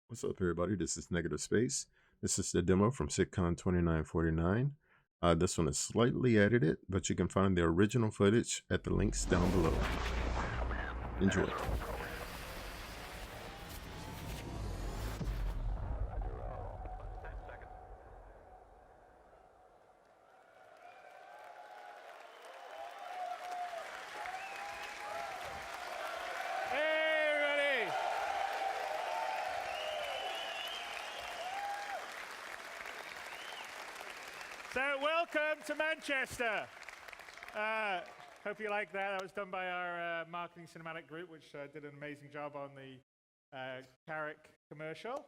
What's up, everybody? This is Negative Space. This is the demo from CitizenCon 2949. This one is slightly edited, but you can find the original footage at the links down below. Enjoy. So welcome to Manchester. Hope you like that. That was done by our marketing cinematic group, which did an amazing job on the Carrick commercial.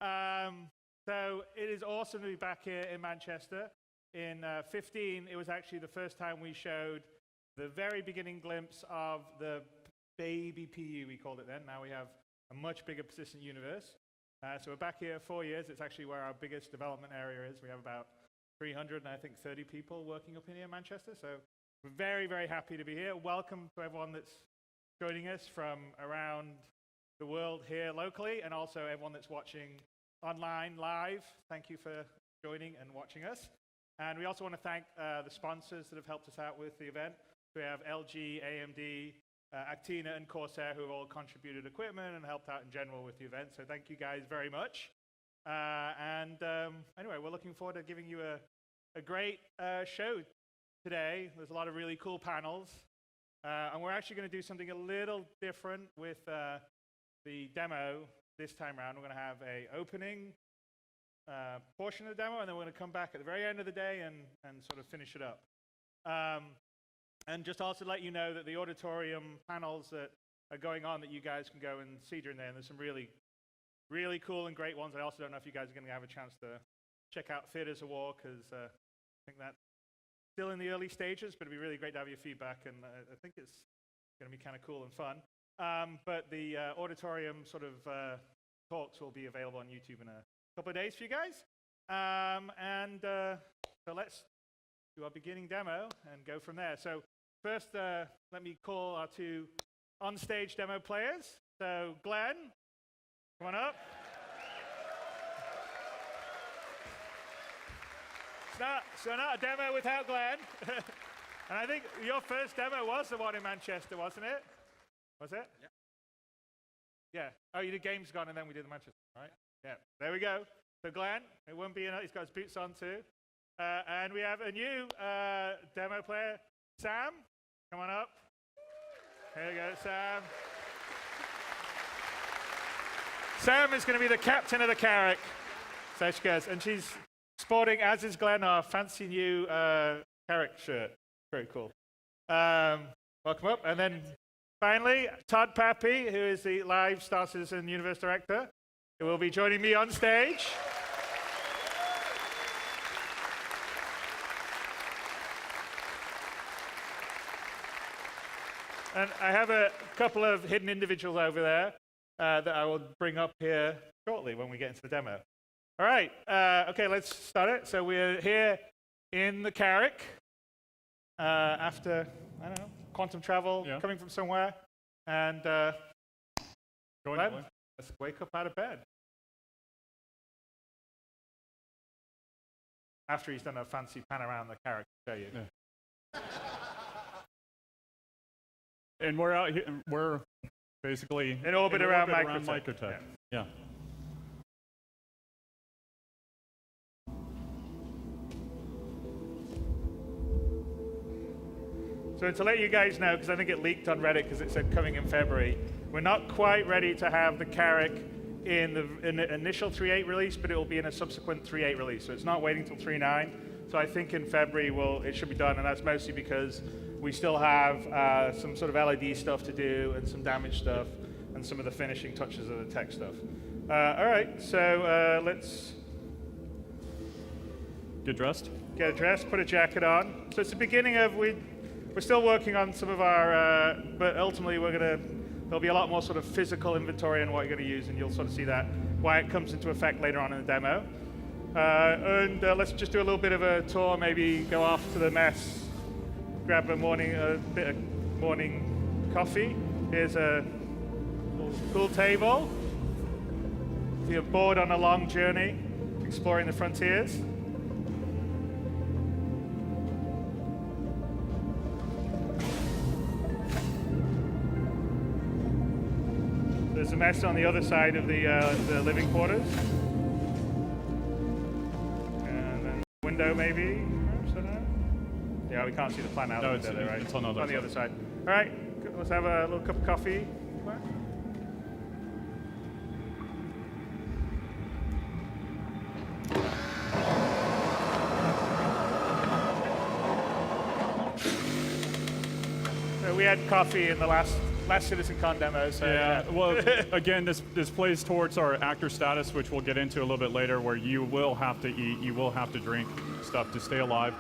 So it is awesome to be back here in Manchester. In 15, it was actually the first time we showed the very beginning glimpse of the baby PU, we called it then. Now we have a much bigger persistent universe. So we're back here 4 years. It's actually where our biggest development area is. We have about 300 and I think 30 people working up in here in Manchester. So we're very, very happy to be here. Welcome to everyone that's joining us from around the world here locally, and also everyone that's watching online live. Thank you for joining and watching us. And we also want to thank the sponsors that have helped us out with the event. We have LG, AMD, Actina, and Corsair, who have all contributed equipment and helped out in general with the event. So thank you guys very much. Anyway, we're looking forward to giving you a great show today. There's a lot of really cool panels. And we're actually going to do something a little different with the demo this time around. We're going to have an opening portion of the demo, and then we're going to come back at the very end of the day and sort of finish it up. And just also let you know that the auditorium panels that are going on that you guys can go and see during there, and there's some really cool and great ones. I also don't know if you guys are going to have a chance to check out Theaters of War, because I think that's still in the early stages, but it'd be really great to have your feedback, and I think it's going to be kind of cool and fun. But the auditorium sort of talks will be available on YouTube in a couple of days for you guys. So let's do our beginning demo and go from there. So first, let me call our two on-stage demo players. So Glenn, come on up. So not a demo without Glenn. And I think your first demo was the one in Manchester, wasn't it? Was it? Yeah. Yeah. Oh, you did Gamescom and then we did the Manchester, right? Yeah. There we go. So Glenn, it won't be enough. He's got his boots on too. And we have a new demo player, Sam. Come on up. Here we go, Sam. Sam is going to be the captain of the Carrick. So she goes, and she's sporting, as is Glenn, our fancy new Carrick shirt. Very cool. Welcome up. And then finally, Todd Pappy, who is the live Star Citizen Universe Director, who will be joining me on stage. And I have a couple of hidden individuals over there that I will bring up here shortly when we get into the demo. All right, okay, let's start it. So we're here in the Carrick after, I don't know, quantum travel, coming from somewhere. And Glenn, let's wake up out of bed. After he's done a fancy pan around the Carrick to show you. Yeah. And we're out here, we're basically in orbit around Microtech. Yeah. So to let you guys know, because I think it leaked on Reddit because it said coming in February, we're not quite ready to have the Carrick in the initial 3.8 release, but it will be in a subsequent 3.8 release. So it's not waiting till 3.9. So I think in February it should be done, and that's mostly because we still have some sort of LED stuff to do and some damage stuff and some of the finishing touches of the tech stuff. All right, so let's get dressed. Get dressed, put a jacket on. So it's the beginning of, we're still working on some of our, but ultimately there'll be a lot more sort of physical inventory on what you're going to use, and you'll sort of see that, why it comes into effect later on in the demo. Let's just do a little bit of a tour, maybe go off to the mess, grab a bit of morning coffee. Here's a cool table. if you're bored on a long journey, exploring the frontiers. There's a mess on the other side of the living quarters. And then window maybe, perhaps, I don't know. Yeah, we can't see the plan out No, the window there, right? it's on the other side. All right, let's have a little cup of coffee. So we had coffee in the last CitizenCon demo. So yeah. Well, again, this plays towards our actor status, which we'll get into a little bit later, where you will have to eat, you will have to drink stuff to stay alive.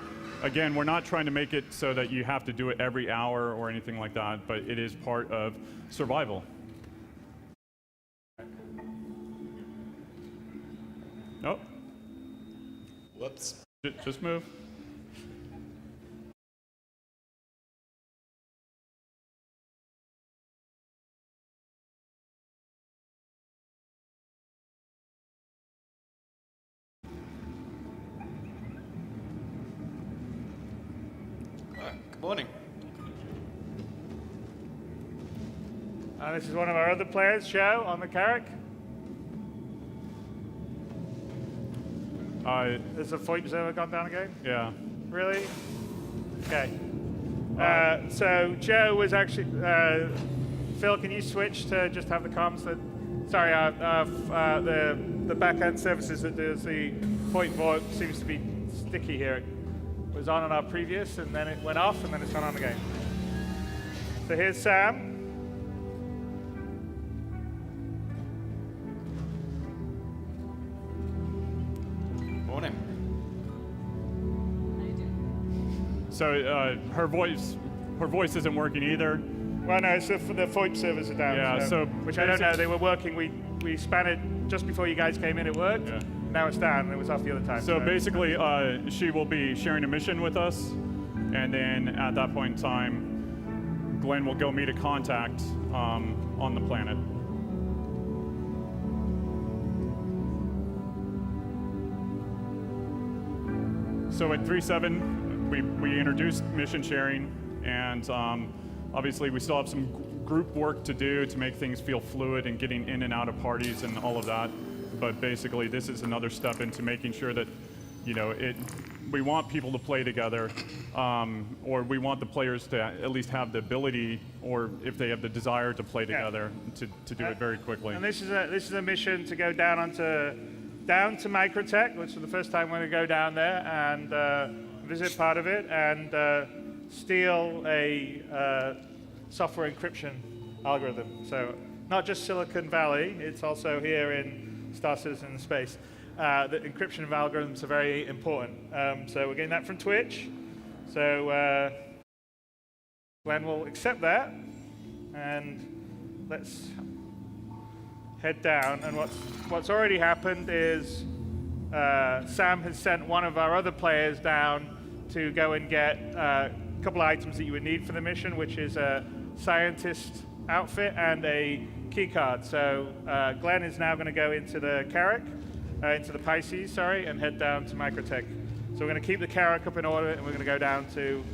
Again, we're not trying to make it so that you have to do it every hour or anything like that, but it is part of survival. Nope. Whoops. Just move. Good morning. This is one of our other players, Joe, on the Carrack. Has the VoIP server gone down again? Yeah. Really? Okay. So Joe was actually, Phil, can you switch to just have the comms that, sorry, the back-end services that does the VoIP seems to be sticky here. It was on our previous, and then it went off, and then it's gone on again. So here's Sam. Morning. So her voice isn't working either. Well, no, so the VoIP servers are down. Yeah, so which I don't know. They were working. We span it just before you guys came in. It worked. Yeah. Now it's down, and it was off the other time. So basically, she will be sharing a mission with us, and then at that point in time, Glenn will go meet a contact on the planet. So at 3.7, we introduced mission sharing, and obviously we still have some group work to do to make things feel fluid and getting in and out of parties and all of that. But basically, this is another step into making sure that, you know, we want people to play together, or we want the players to at least have the ability, or if they have the desire to play together, to do it very quickly. And this is a mission to go down to Microtech, which is the first time we're going to go down there and visit part of it and steal a software encryption algorithm. So not just Silicon Valley, it's also here in Star Citizen space. The encryption of algorithms are very important. So we're getting that from Twitch. So Glenn will accept that, and let's head down. And what's already happened is Sam has sent one of our other players down to go and get a couple of items that you would need for the mission, which is a scientist outfit and a key card. So Glenn is now going to go into the Carrack, into the Pisces, sorry, and head down to Microtech. So we're going to keep the Carrack up in order, and we're going to go down to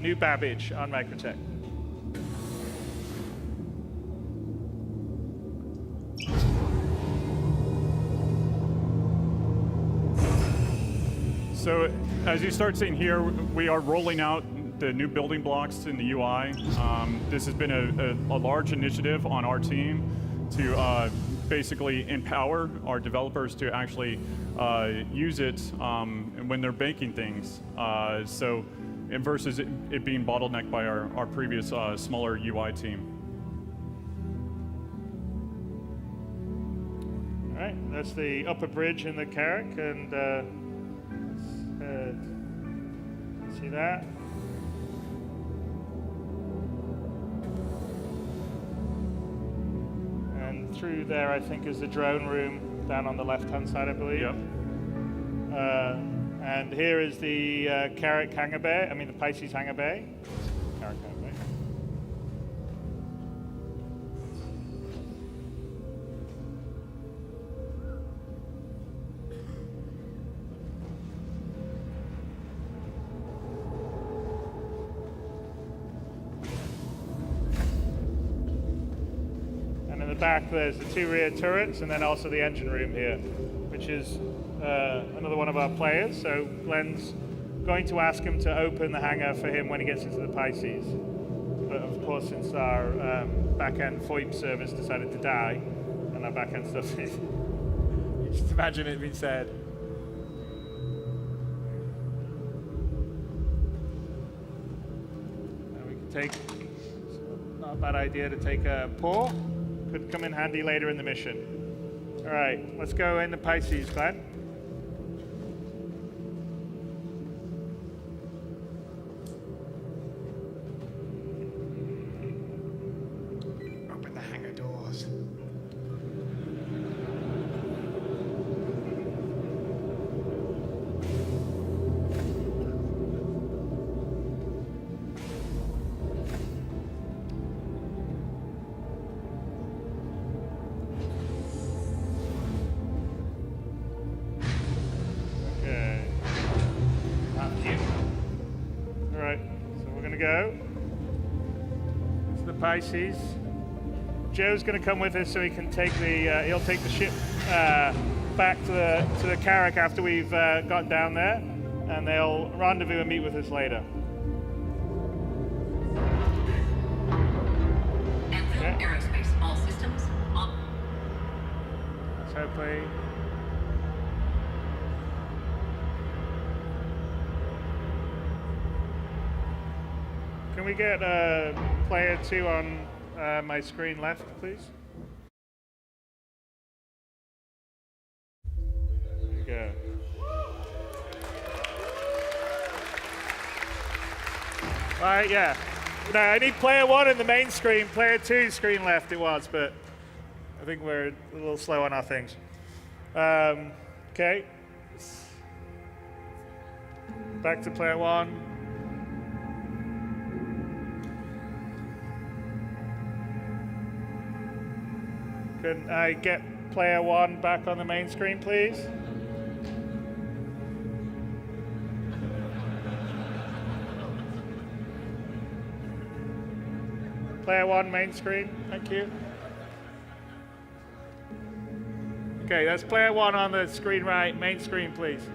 New Babbage on Microtech. So as you start seeing here, we are rolling out the new building blocks in the UI. This has been a large initiative on our team to basically empower our developers to actually use it when they're making things. So versus it being bottlenecked by our previous smaller UI team. All right, that's the upper bridge in the Carrack, and see that? And through there, I think, is the drone room down on the left-hand side, I believe. Yep. And here is the Carrack hangar bay. I mean, the Pisces hangar bay. Carrack hangar bay. the back there's the 2 rear turrets, and then also the engine room here, which is another one of our players. So Glenn's going to ask him to open the hangar for him when he gets into the Pisces. But of course, since our back-end FOIP service decided to die, and our back-end stuff is, you just imagine it being said. And we can take, not a bad idea to take a pour. Could come in handy later in the mission. All right, let's go in the Pisces, Glenn. Open the hangar doors. Okay. After you. All right, so we're gonna go to the Pisces. Joe's gonna come with us so he can take the he'll take the ship back to the Carrack after we've gotten down there, and they'll rendezvous and meet with us later. Enfield Aerospace, all systems on. So play. Can we get player 2 on my screen left, please? There you go. All right, yeah. No, I need player 1 in the main screen. Player 2 screen left it was, but I think we're a little slow on our things. Okay. Back to player 1. Can I get player 1 back on the main screen, please? Player 1 main screen, thank you. Okay, that's player 1 on the screen right, main screen, please.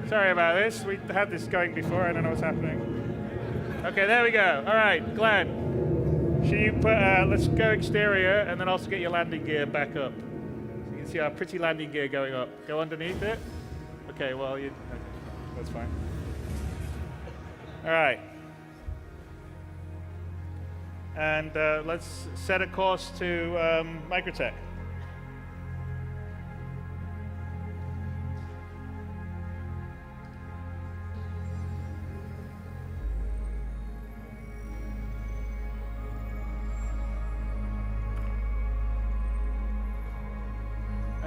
Sorry about this, we had this going before, I don't know what's happening. Okay, there we go. All right, Glenn. Should you put, let's go exterior and then also get your landing gear back up. So you can see our pretty landing gear going up. Go underneath it. Okay, well, okay, that's fine. All right. And let's set a course to Microtech.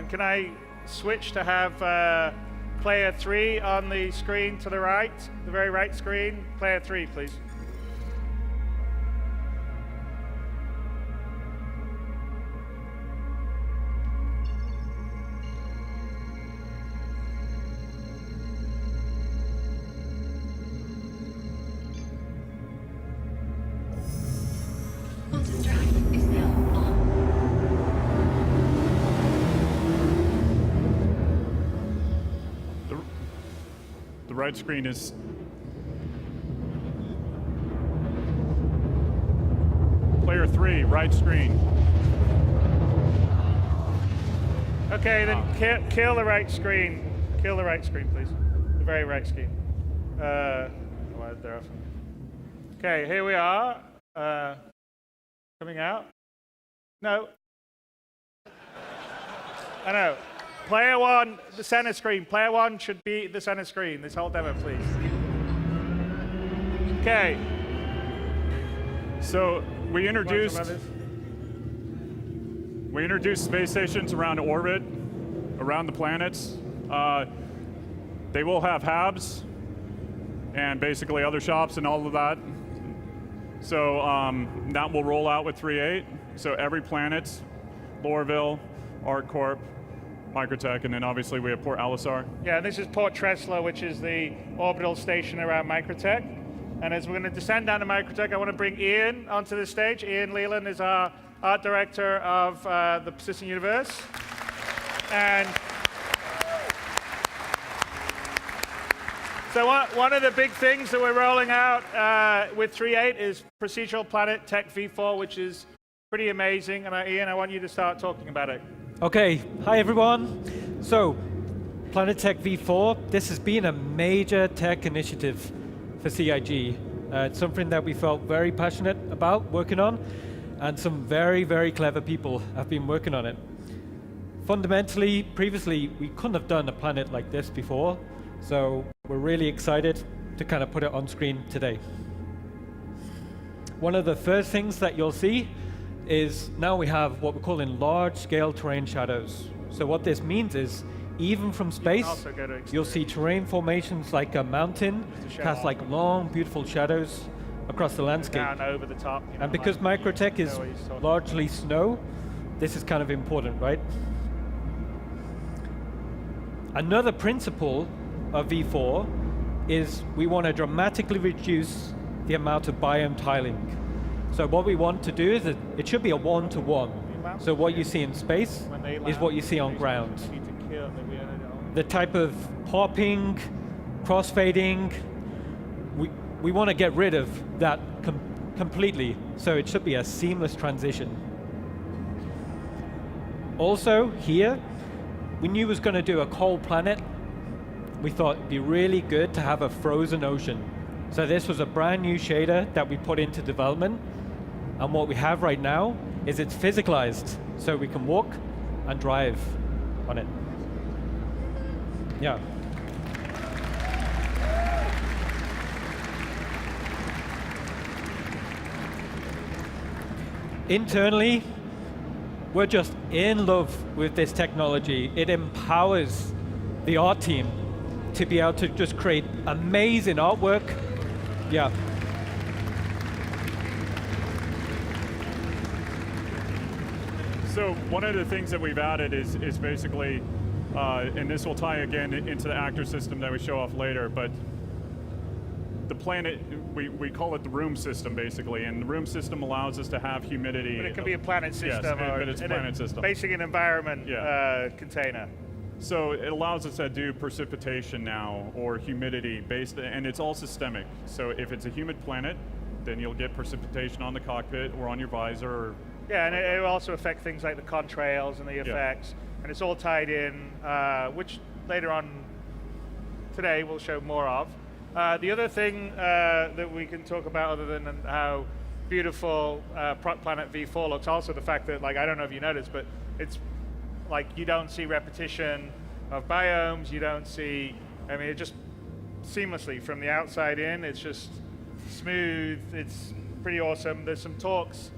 Can I switch to have player 3 on the screen to the right, the very right screen? Player 3, please. Quantum drive is now on. The right screen is player 3, right screen. Okay, then kill the right screen. Kill the right screen, please. The very right screen. Why is there off? Okay, here we are. Coming out. No. I know. Player 1, the center screen. Player 1 should be the center screen. This whole demo, please. Okay. So we introduced space stations around orbit, around the planets. They will have hubs and basically other shops and all of that. So that will roll out with 3.8. So every planet, Lorville, ArcCorp, Microtech, and then obviously we have Port Alisar. Yeah, this is Port Tresla, which is the orbital station around Microtech. And as we're going to descend down to Microtech, I want to bring Ian onto the stage. Ian Leland is our art director of the Persistent Universe. And so one of the big things that we're rolling out with 3.8 is Procedural Planet Tech V4, which is pretty amazing. And Ian, I want you to start talking about it. Okay, hi everyone. So, Planet Tech V4, this has been a major tech initiative for CIG. It's something that we felt very passionate about working on, and some very, very clever people have been working on it. Fundamentally, previously, we couldn't have done a planet like this before, so we're really excited to kind of put it on screen today. One of the first things that you'll see is now we have what we're calling large-scale terrain shadows. So what this means is, even from space, you'll see terrain formations like a mountain cast like long, beautiful shadows across the landscape. Down over the top. And because Microtech is largely snow, this is kind of important, right? Another principle of V4 is we want to dramatically reduce the amount of biome tiling. So what we want to do is that it should be a one-to-one. So what you see in space is what you see on ground. The type of popping, crossfading, we want to get rid of that completely. So it should be a seamless transition. Also here, we knew we was going to do a cold planet. We thought it'd be really good to have a frozen ocean. So this was a brand new shader that we put into development. And what we have right now is it's physicalized, so we can walk and drive on it. Yeah. Internally, we're just in love with this technology. It empowers the art team to be able to just create amazing artwork. Yeah. So one of the things that we've added is basically, and this will tie again into the actor system that we show off later, but the planet, we call it the room system basically, and the room system allows us to have humidity. But it can be a planet system, yes, or but it's a planet system. Basically an environment container. So it allows us to do precipitation now, or humidity based, and it's all systemic. So if it's a humid planet, then you'll get precipitation on the cockpit or on your visor. Or yeah, and it will also affect things like the contrails and the effects, and it's all tied in, which later on today we'll show more of. The other thing that we can talk about, other than how beautiful Planet V4 looks, also the fact that, like, I don't know if you noticed, but it's like you don't see repetition of biomes, you don't see, I mean, it just seamlessly from the outside in, it's just smooth, it's pretty awesome. There's some talks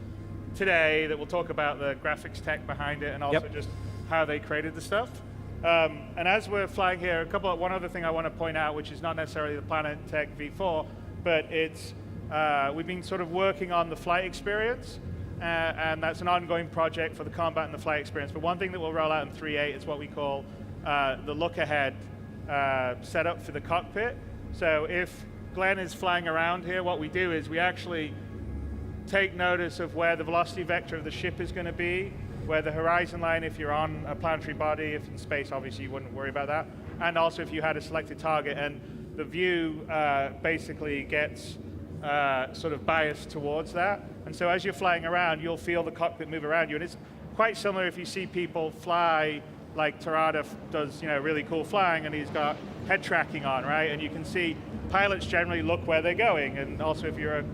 today that will talk about the graphics tech behind it and also just how they created the stuff. And as we're flying here, one other thing I want to point out, which is not necessarily the Planet Tech V4, but it's we've been sort of working on the flight experience, and that's an ongoing project for the combat and the flight experience. But one thing that we'll roll out in 3.8 is what we call the look ahead setup for the cockpit. So if Glenn is flying around here, what we do is we actually take notice of where the velocity vector of the ship is going to be, where the horizon line, if you're on a planetary body, if in space, obviously you wouldn't worry about that, and also if you had a selected target, and the view basically gets sort of biased towards that. And so as you're flying around, you'll feel the cockpit move around you, and it's quite similar if you see people fly like Tarada does, really cool flying, and he's got head tracking on, right? And you can see pilots generally look where they're going, and also if you're a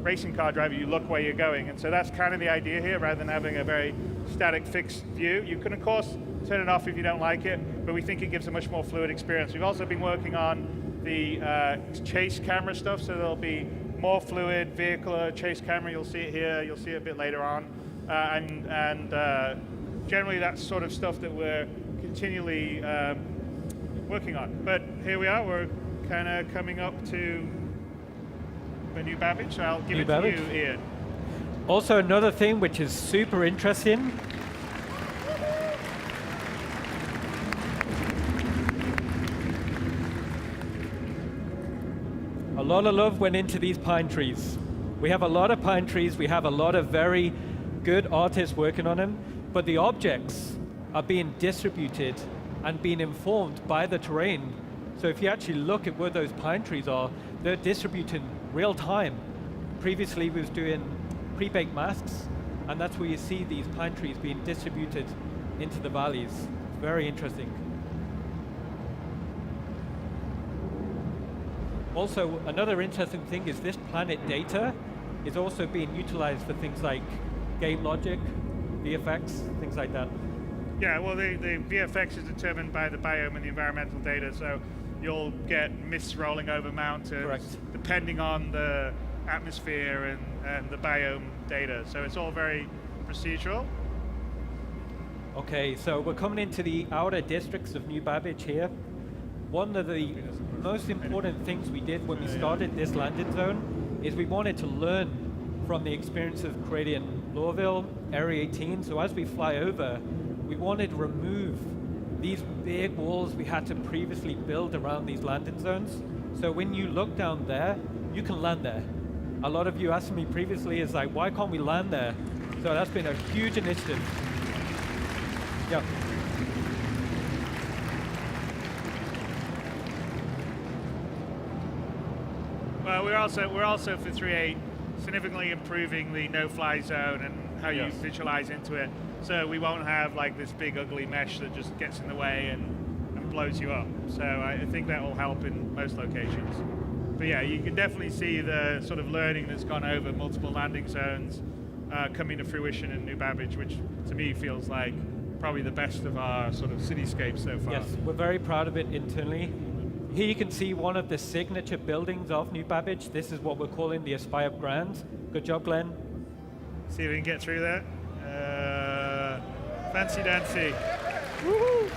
racing car driver, you look where you're going. And so that's kind of the idea here, rather than having a very static fixed view. You can, of course, turn it off if you don't like it, but we think it gives a much more fluid experience. We've also been working on the chase camera stuff, so there'll be more fluid vehicular chase camera. You'll see it here, you'll see it a bit later on. And generally that's sort of stuff that we're continually working on. But here we are, we're kind of coming up to the new Babbage, so I'll give it to you, Ian. Also, another thing which is super interesting, a lot of love went into these pine trees. We have a lot of pine trees, we have a lot of very good artists working on them, but the objects are being distributed and being informed by the terrain. So if you actually look at where those pine trees are, they're distributing real time. Previously we was doing pre-baked masks, and that's where you see these pine trees being distributed into the valleys. It's very interesting. Also, another interesting thing is this planet data is also being utilized for things like game logic, VFX, things like that. Yeah, well, the VFX is determined by the biome and the environmental data, so you'll get mists rolling over mountains, Correct. depending on the atmosphere and the biome data. So it's all very procedural. Okay, so we're coming into the outer districts of New Babbage here. One of the most important things we did when we started this landing zone is we wanted to learn from the experience of creating Lorville, Area 18. So as we fly over, we wanted to remove these big walls we had to previously build around these landing zones. So when you look down there, you can land there. A lot of you asked me previously is like, why can't we land there? So that's been a huge initiative. Yeah. Well, we're also for 3.8 significantly improving the no-fly zone and how you visualize into it. So we won't have like this big ugly mesh that just gets in the way and blows you up. So I think that will help in most locations. But yeah, you can definitely see the sort of learning that's gone over multiple landing zones coming to fruition in New Babbage, which to me feels like probably the best of our sort of cityscapes so far. Yes, we're very proud of it internally. Here you can see one of the signature buildings of New Babbage. This is what we're calling the Aspire Grand. Good job, Glenn. See if we can get through that. Fancy dancy. Woohoo!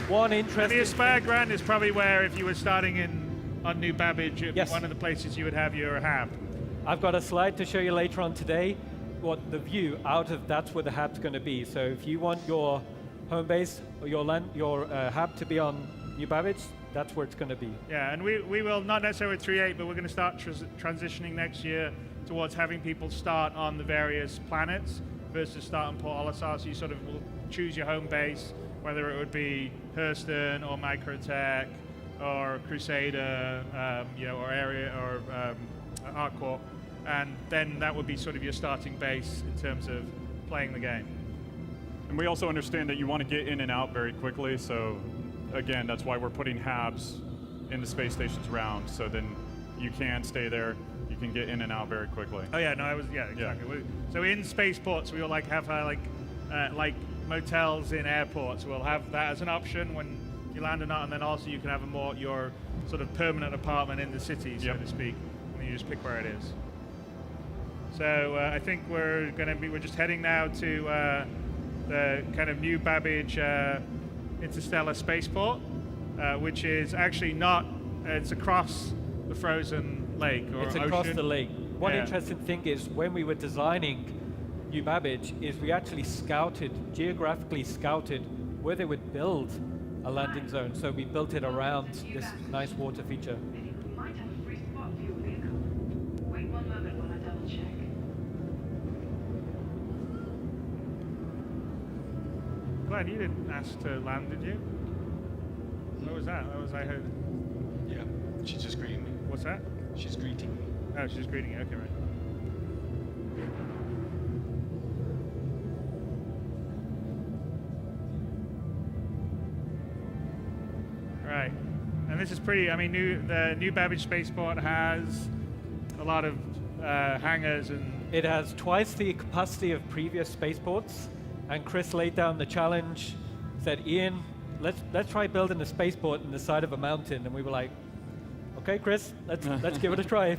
One And interesting. the Aspire Grand is probably where, if you were starting on New Babbage, it'd be Yes. one of the places you would have your hab. I've got a slide to show you later on today. What the view out of that's where the hab's going to be. So if you want your home base or your hab to be on New Babbage, that's where it's going to be. Yeah, and we will, not necessarily with 3.8, but we're going to start transitioning next year towards having people start on the various planets versus start on Port Olisar. So you sort of will choose your home base, whether it would be Hurston or Microtech or Crusader, or Area or ArcCorp, and then that would be sort of your starting base in terms of playing the game. And we also understand that you want to get in and out very quickly, so again, that's why we're putting habs in the space stations around, so then you can stay there, you can get in and out very quickly. Oh yeah, no, exactly. So in spaceports, we will have like motels in airports. We'll have that as an option when you land or not, and then also you can have your sort of permanent apartment in the city, so to speak, and you just pick where it is. So I think we're just heading now to the kind of New Babbage interstellar spaceport, which is actually not, it's across the frozen lake or It's ocean. across the lake. One interesting thing is when we were designing New Babbage is we actually geographically scouted where they would build a landing zone. So we built it around this nice water feature. We might have a free spot for your vehicle. Wait one moment while I double check. Glenn, you didn't ask to land, did you? What was that? I heard. Yeah, she's just greeting me. What's that? She's greeting me. Oh, she's greeting you. Okay, right. Right, and this is pretty. I mean, the New Babbage spaceport has a lot of hangars and. It has twice the capacity of previous spaceports, and Chris laid down the challenge, said, Ian, let's try building a spaceport in the side of a mountain, and we were like, okay, Chris, let's give it a try.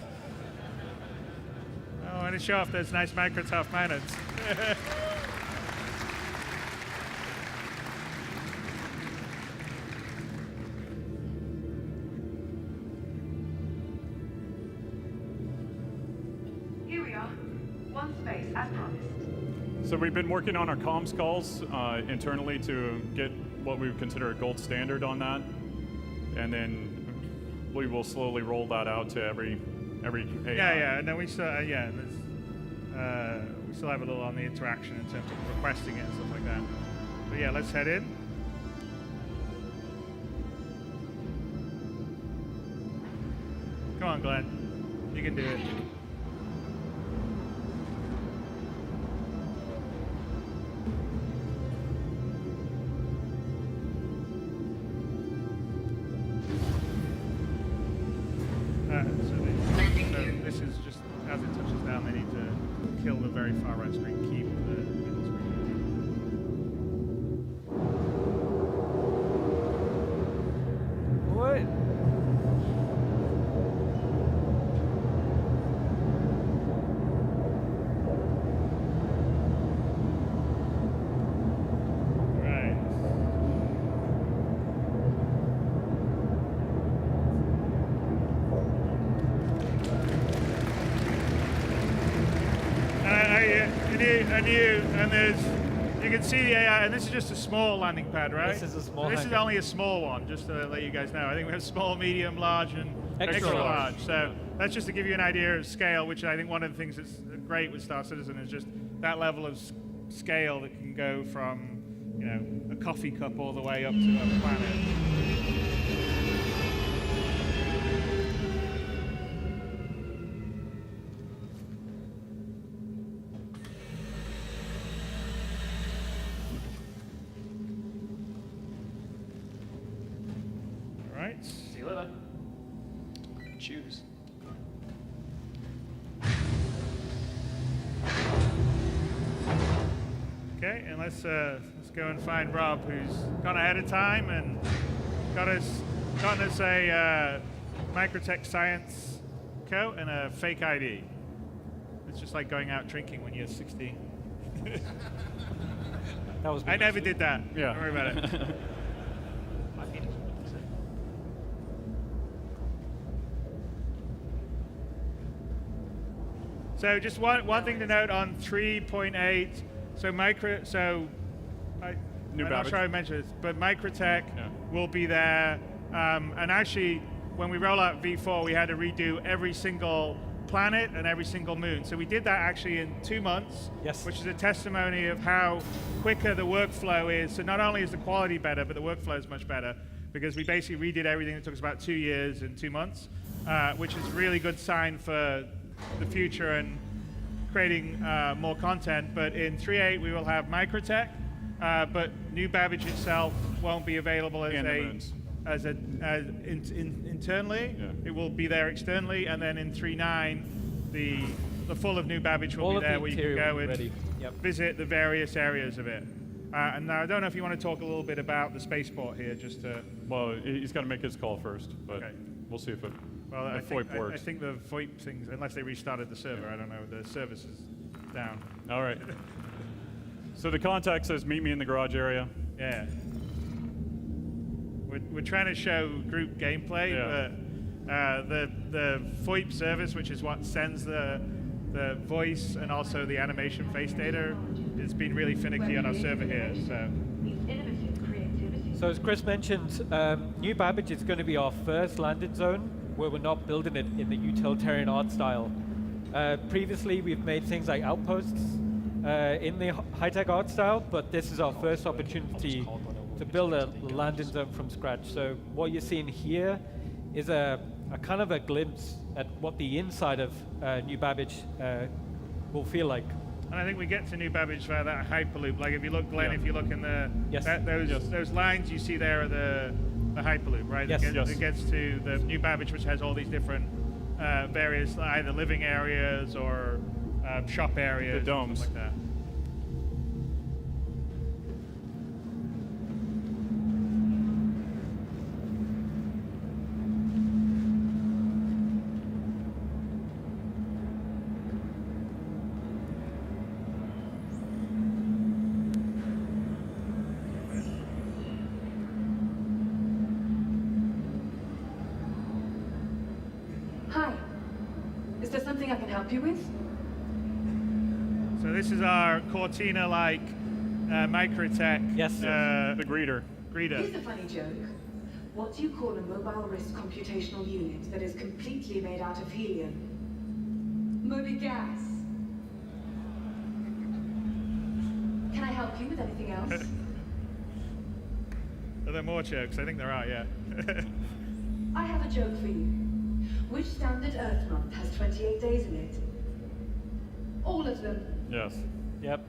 Oh, and to show off those nice Microsoft mountains. Here we are. One space, as promised. So we've been working on our comms calls internally to get what we would consider a gold standard on that. And then we will slowly roll that out to every AI. Yeah, and then we still, we still have a little on the interaction in terms of requesting it and stuff like that. But yeah, let's head in. Come on, Glenn. You can do it. So this is just, as it touches down, they need to kill the very far right screen, keep the middle screen. What? Right. And there's, you can see the AI, and this is just a small landing pad, right? This is a small This is hangar. only a small one, just to let you guys know. I think we have small, medium, large, and Extra extra large. large. So that's just to give you an idea of scale, which I think one of the things that's great with Star Citizen is just that level of scale that can go from, you know, a coffee cup all the way up to a planet. All right. See you later. Choose. Okay, and let's go and find Rob, who's gone ahead of time and gotten us a Microtech Science coat and a fake ID. It's just like going out drinking when you're 16. That was. I never did that. Yeah. Don't worry about it. I think it's what they said. So just one thing to note on 3.8. So I'm not Babbage. sure I mentioned this, but Microtech Yeah. will be there. And actually, when we roll out V4, we had to redo every single planet and every single moon. So we did that actually in 2 months, Yes. which is a testimony of how quicker the workflow is. So not only is the quality better, but the workflow is much better because we basically redid everything. It took us about 2 years and 2 months, which is a really good sign for the future and creating more content. But in 3.8 we will have Microtech, but New Babbage itself won't be available as And the moons. Internally. Yeah. It will be there externally, and then in 3.9 the full of New Babbage will All be of there the where you can interior go and ready. Yep. visit the various areas of it. And now I don't know if you want to talk a little bit about the spaceport here, just to. Well, he's got to make his call first, but Okay. we'll see if it Well, the I FOIP think, works. I think the VoIP things, unless they restarted the server, I don't know, the service is down. All right. So the contact says, meet me in the garage area. Yeah. We're trying to show group gameplay, Yeah. but the VoIP service, which is what sends the voice and also the animation face data, has been really finicky on our server here. So Means innovative creativity. So as Chris mentioned, New Babbage is going to be our first landing zone where we're not building it in the utilitarian art style. Previously, we've made things like outposts in the high-tech art style, but this is our first opportunity to build a landing zone from scratch. So what you're seeing here is a kind of a glimpse at what the inside of New Babbage will feel like. and I think we get to New Babbage via that hyperloop. Like if you look, Glenn, Yeah. if you look in the Yes. those lines you see there are the hyperloop, right? Yes. It Yes. gets to the New Babbage, which has all these different various either living areas or shop areas, The domes. stuff like that. Hi. Is there something I can help you with? So this is our Cortina-like Microtech Yes. The greeter. greeter. Here's a funny joke. What do you call a mobile risk computational unit that is completely made out of helium? Moby gas. Can I help you with anything else? Are there more jokes? I think there are, yeah. I have a joke for you. Which standard Earth month has 28 days in it? All of them. Yes. Yep.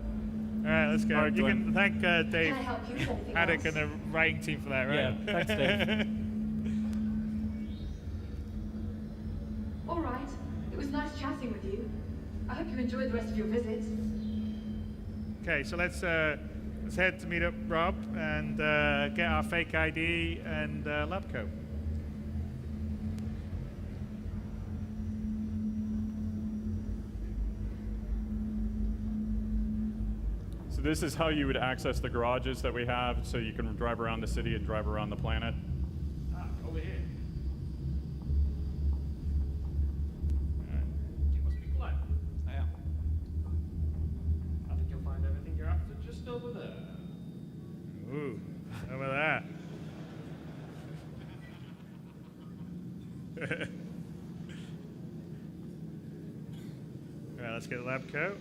All right, let's go. All right, You Glenn. can thank Dave Can I help you with anything Haddock else? and the writing team for that, right? Yeah, thanks, Dave. All right. It was nice chatting with you. I hope you enjoy the rest of your visit. Okay, so let's head to meet up Rob and get our fake ID and lab coat. So this is how you would access the garages that we have, so you can drive around the city and drive around the planet. Over here. You must be Glenn. I am. I think you'll find everything you're after just over there. Ooh, over there. All right, let's get the lab coat.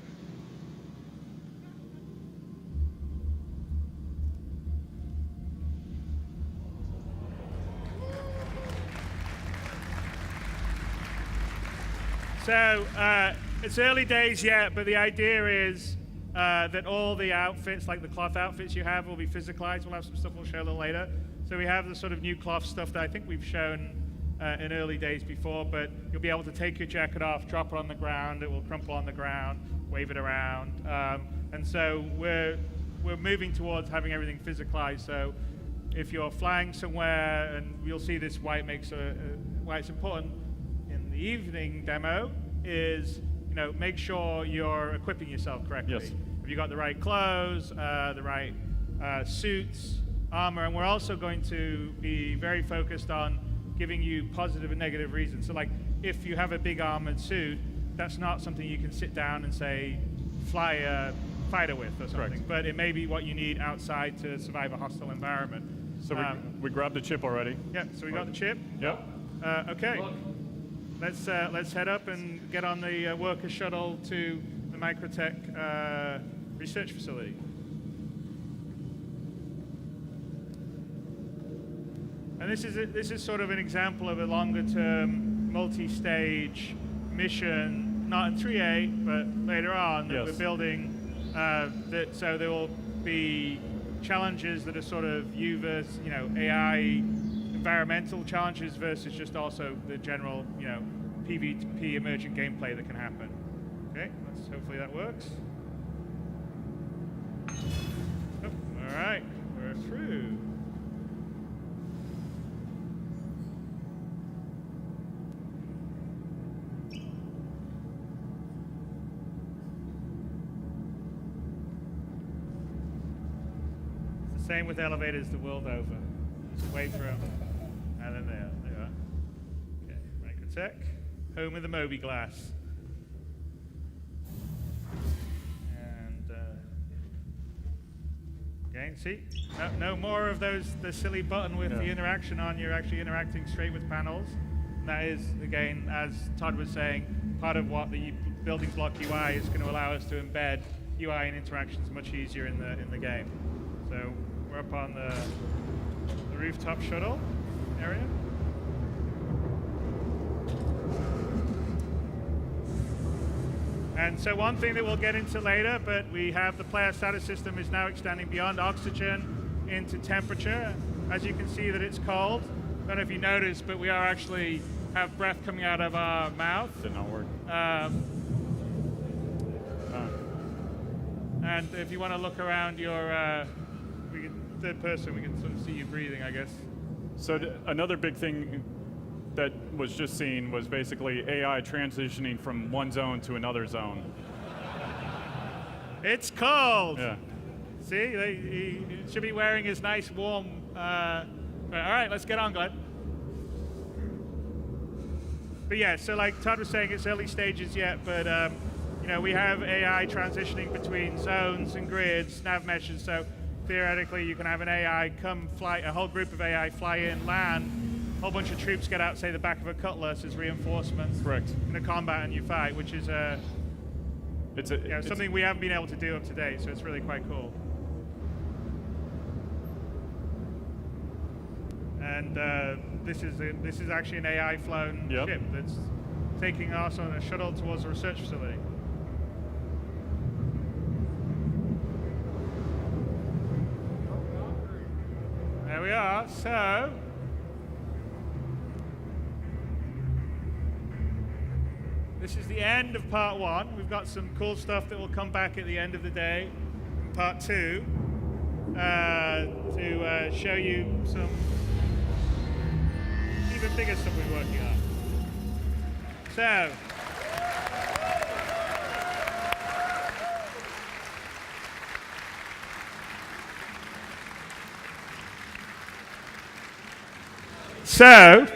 So it's early days yet, but the idea is that all the outfits, like the cloth outfits you have, will be physicalized. We'll have some stuff we'll show a little later. So we have the sort of new cloth stuff that I think we've shown in early days before, but you'll be able to take your jacket off, drop it on the ground, it will crumple on the ground, wave it around. And so we're moving towards having everything physicalized. So if you're flying somewhere, and you'll see this why it makes why it's important in the evening demo is, make sure you're equipping yourself correctly. Yes. Have you got the right clothes, the right suits, armor, and we're also going to be very focused on giving you positive and negative reasons. So like, if you have a big armored suit, that's not something you can sit down and say, fly a fighter with or something. Correct. But it may be what you need outside to survive a hostile environment. So we grabbed the chip already. Yeah, so we got the chip. Yep. Okay. Look. Let's head up and get on the worker shuttle to the Microtech research facility. And this is sort of an example of a longer-term, multi-stage mission, not in 3A, but later on that Yes. we're building. So there will be challenges that are sort of you versus AI, environmental challenges versus just also the general PvP emergent gameplay that can happen. Okay, hopefully that works. Oh, all right, we're through. It's the same with elevators the world over. Just wait for them, and then there they are. Okay, Microtech, home of the Moby glass. And again, see, no more of the silly button with the interaction on. You're actually interacting straight with panels. And that is, again, as Todd was saying, part of what the building block UI is going to allow us to embed UI and interactions much easier in the game. So we're up on the rooftop shuttle area. And so one thing that we'll get into later, but we have the player status system is now extending beyond oxygen into temperature. As you can see that it's cold. I don't know if you noticed, but we are actually have breath coming out of our mouth. Did not work. And if you want to look around your third person, we can sort of see you breathing, I guess. So another big thing that was just seen was basically AI transitioning from one zone to another zone. It's cold. Yeah. See, he should be wearing his nice warm. All right, let's get on, Glenn. But yeah, so like Todd was saying, it's early stages yet, but we have AI transitioning between zones and grids, nav meshes. So theoretically, you can have an AI come fly, a whole group of AI fly in, land, a whole bunch of troops get out, say, the back of a cutlass as reinforcements. Correct. In a combat and you fight, which is It's something we haven't been able to do up to date, so it's really quite cool. And this is actually an AI flown Yep. ship that's taking us on a shuttle towards a research facility. There we are. So this is the end of part 1. We've got some cool stuff that will come back at the end of the day in part 2 to show you some even bigger stuff we're working on. So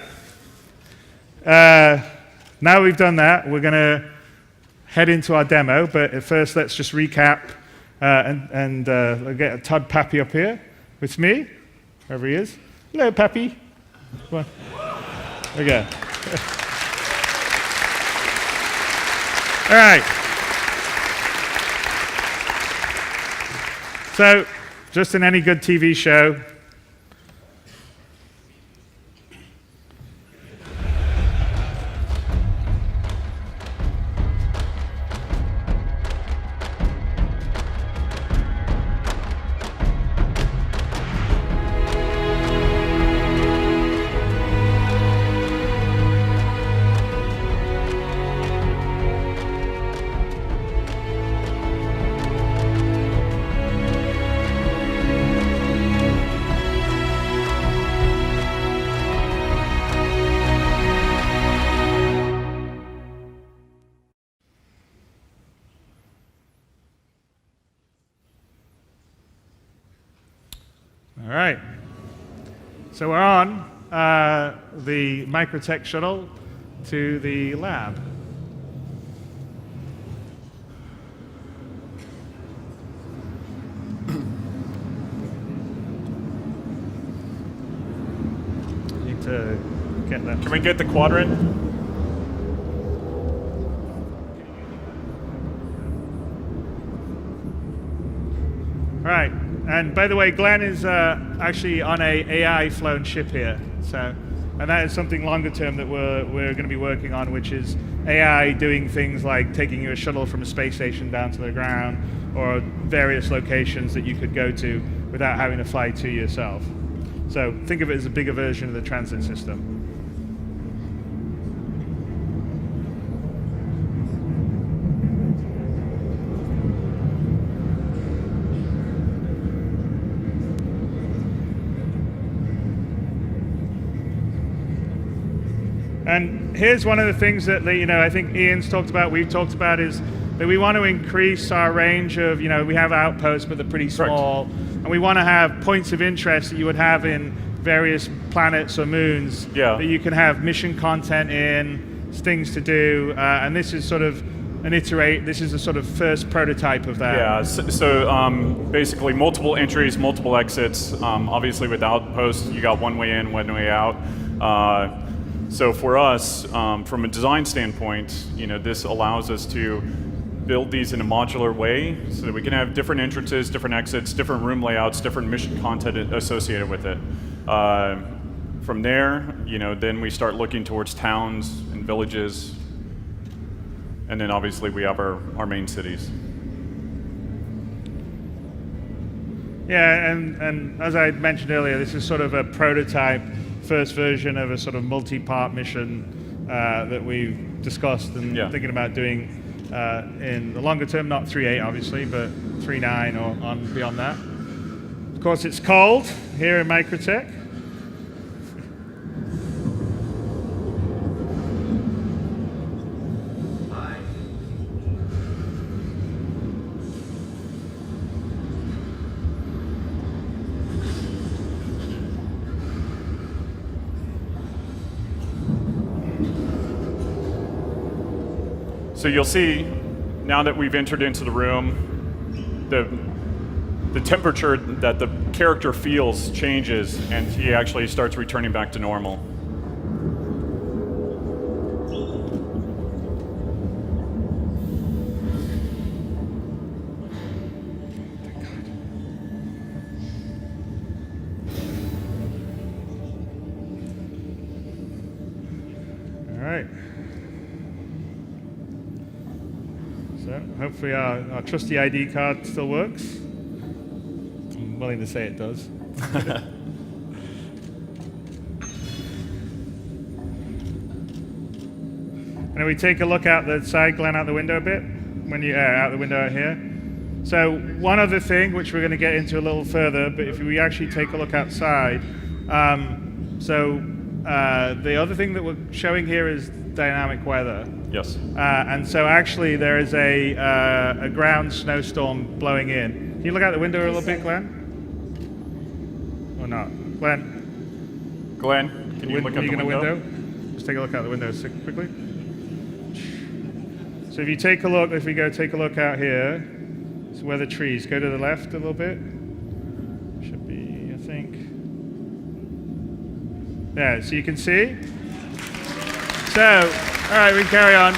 now we've done that, we're going to head into our demo, but at first let's just recap and I'll get Todd Pappy up here with me, wherever he is. Hello, Pappy. Come on. There we go. All right. So, just in any good TV show, all right. So we're on the Microtech shuttle to the lab. Need to get that. Can we get the quadrant? All right. And by the way, Glenn is actually on a AI flown ship here. So, and that is something longer term that we're going to be working on, which is AI doing things like taking you a shuttle from a space station down to the ground, or various locations that you could go to without having to fly to yourself. So think of it as a bigger version of the transit system. And here's one of the things that I think Ian's talked about, we've talked about, is that we want to increase our range of, we have outposts, but they're pretty small. Correct. And we want to have points of interest that you would have in various planets or moons that you can have mission content in, things to do, and this is sort of this is a sort of first prototype of that. Yeah, so basically multiple entries, multiple exits. Obviously with outposts, you got one way in, one way out. So for us, from a design standpoint, this allows us to build these in a modular way so that we can have different entrances, different exits, different room layouts, different mission content associated with it. From there, then we start looking towards towns and villages, and then obviously we have our main cities. Yeah, and as I mentioned earlier, this is sort of a prototype, first version of a sort of multi-part mission that we've discussed and thinking about doing in the longer term, not 3.8 obviously, but 3.9 or on beyond that. Of course, it's cold here in Microtech. So you'll see, now that we've entered into the room, the temperature that the character feels changes, and he actually starts returning back to normal. All right. So hopefully our trusty ID card still works. I'm willing to say it does. And if we take a look out the side, Glenn, out the window a bit, when you out the window out here. So one other thing, which we're going to get into a little further, but if we actually take a look outside, the other thing that we're showing here is dynamic weather. Yes. And so actually there is a ground snowstorm blowing in. Can you look out the window a little bit, Glenn? Or not? Glenn? Glenn, can you look out the window? Just take a look out the window quickly. So if you take a look, if we go take a look out here, so where the trees, go to the left a little bit. Should be, I think. There, so you can see. So, all right, we can carry on.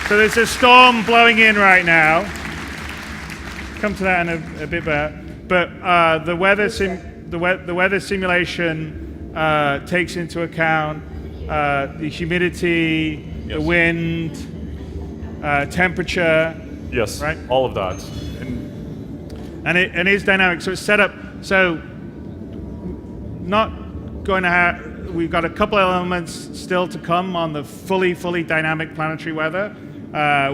So there's a storm blowing in right now. Come to that in a bit better. But the weather simulation takes into account the humidity, Yes. the wind, temperature. Yes, Right. all of that. And it is dynamic. So it's set up. So not going to have. We've got a couple of elements still to come on the fully dynamic planetary weather,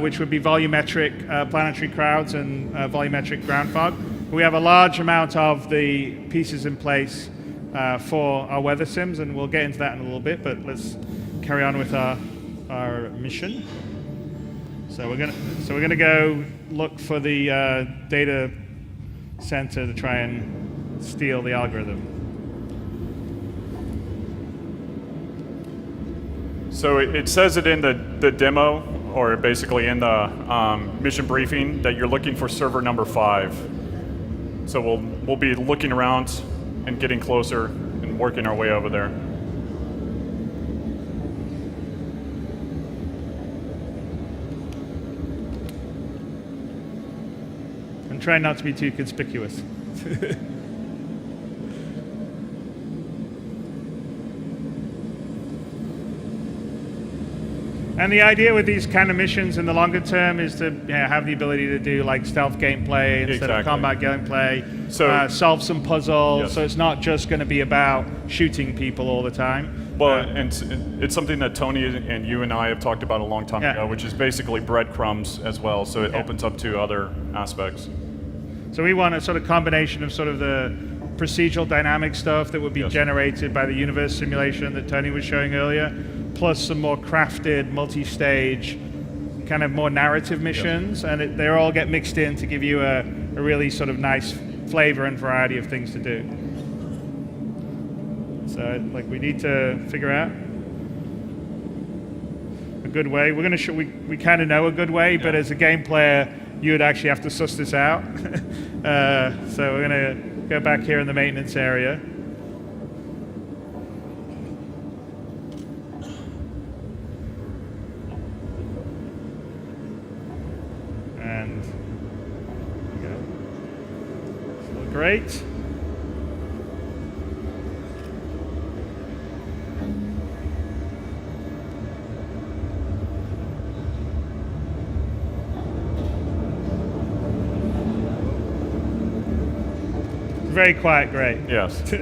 which would be volumetric planetary crowds and volumetric ground fog. We have a large amount of the pieces in place for our weather sims, and we'll get into that in a little bit. But let's carry on with our mission. So we're gonna go look for the data center to try and steal the algorithm. So it says it in the demo, or basically in the mission briefing, that you're looking for server number 5. So we'll be looking around and getting closer and working our way over there. And try not to be too conspicuous. And the idea with these kind of missions in the longer term is to have the ability to do like stealth gameplay instead of Exactly. combat gameplay, So- solve some puzzles, Yes. so it's not just going to be about shooting people all the time. Well, and it's something that Tony and you and I have talked about a long time Yeah. ago, which is basically breadcrumbs as well, so it Yeah. opens up to other aspects. So we want a sort of combination of sort of the procedural dynamic stuff that would be Yes. generated by the universe simulation that Tony was showing earlier, plus some more crafted, multi-stage, kind of more narrative missions, and they all get mixed in to give you a really sort of nice flavor and variety of things to do. So like we need to figure out a good way. We're gonna we kind of know a good way, but as a game player, you would actually have to suss this out. So we're gonna go back here in the maintenance area. And there we go. So great. Very quiet, great. Yes.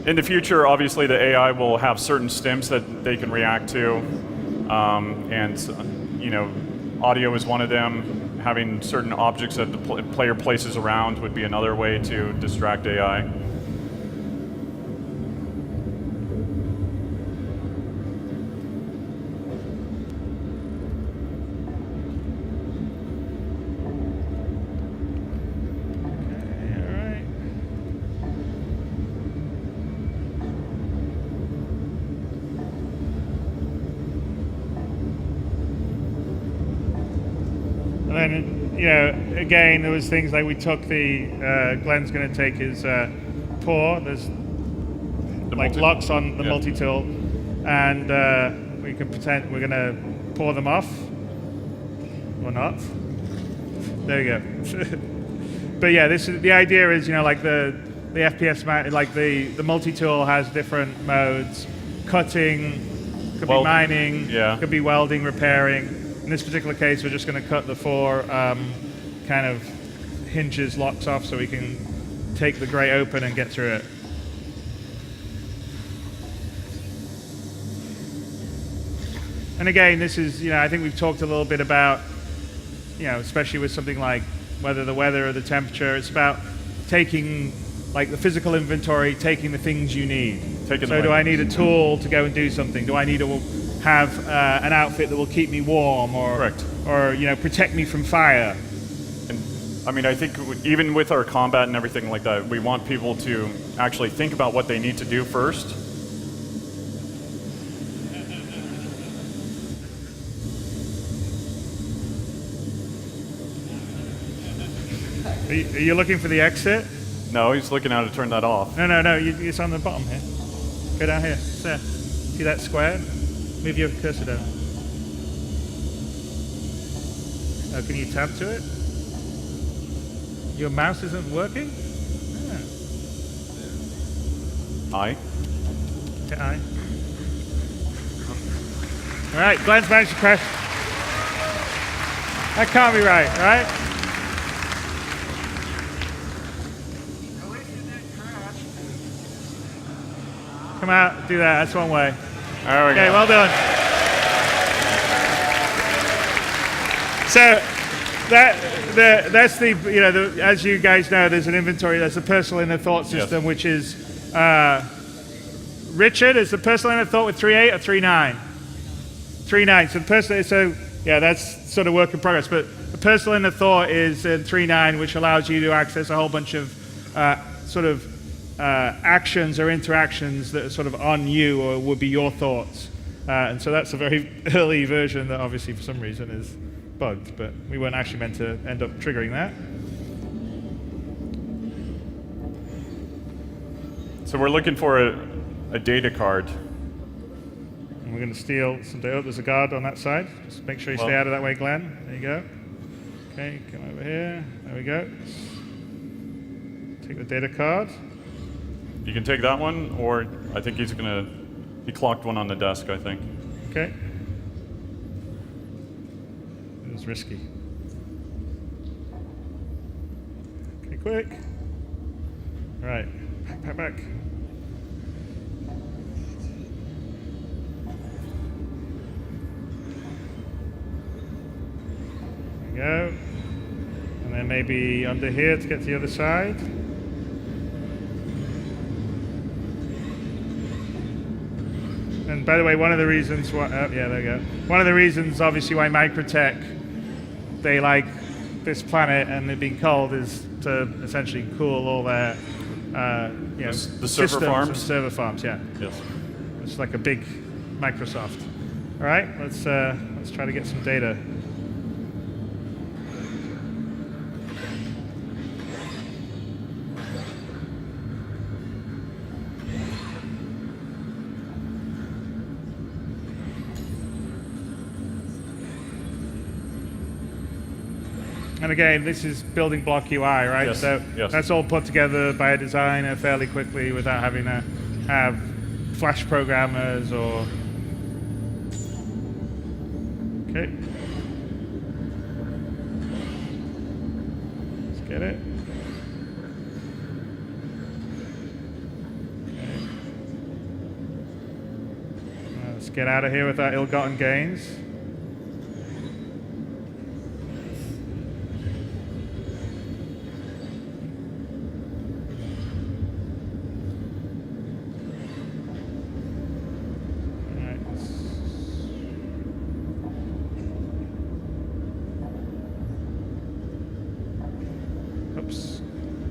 In the future, obviously, the AI will have certain stims that they can react to, and you know, audio is one of them. Having certain objects that the player places around would be another way to distract AI. And then you know, again, there was things like we took the, Glenn's going to take his pour. There's like locks on the multi-tool, and we can pretend we're going to pour them off, or not. There you go. But yeah, this is the idea. Is, you know, like the FPS, like the multi-tool has different modes. Cutting, could be mining, could be welding, repairing. In this particular case, we're just going to cut the 4 kind of hinges, locks off, so we can take the grate open and get through it. And again, this is, you know, I think we've talked a little bit about, you know, especially with something like whether the weather or the temperature, it's about taking, like the physical inventory, taking the things you need. So do I need a tool to go and do something? Do I need to have an outfit that will keep me warm, or you know, protect me from fire? And I mean, I think even with our combat and everything like that, we want people to actually think about what they need to do first. Are you looking for the exit? No, he's looking how to turn that off. No, it's on the bottom here. Go down here. It's there. See that square? Move your cursor down. Oh, can you tab to it? Your mouse isn't working? I. Hit I. All right, Glenn's managed to crash. That can't be right, right? Come out, do that. That's one way. There we go. Okay, well done. So that's the, you know, as you guys know, there's an inventory. There's a personal inner thought system, which is Richard. Is the personal inner thought with 3.8 or 3.9? 3.9. So the personal. So yeah, that's sort of work in progress. But the personal inner thought is 3.9, which allows you to access a whole bunch of sort of actions or interactions that are sort of on you or would be your thoughts. And so that's a very early version that obviously for some reason is bugged, but we weren't actually meant to end up triggering that. So we're looking for a data card. And we're going to steal some data. Oh, there's a guard on that side. Just make sure you stay out of that way, Glenn. There you go. Okay, come over here. There we go. Take the data card. You can take that one, or I think he clocked one on the desk, I think. Okay. It was risky. Okay, quick. All right, back. There we go. And then maybe under here to get to the other side. And by the way, one of the reasons why, there we go. One of the reasons, obviously, why Microtech, they like this planet and it being cold is to essentially cool all their, the server farms. farms? Server farms, yeah. Yes. It's like a big Microsoft. All right, let's try to get some data. And again, this is building block UI, right? Yes. So that's all put together by a designer fairly quickly without having to have Flash programmers or... Okay. Let's get it. Okay. Let's get out of here with our ill-gotten gains.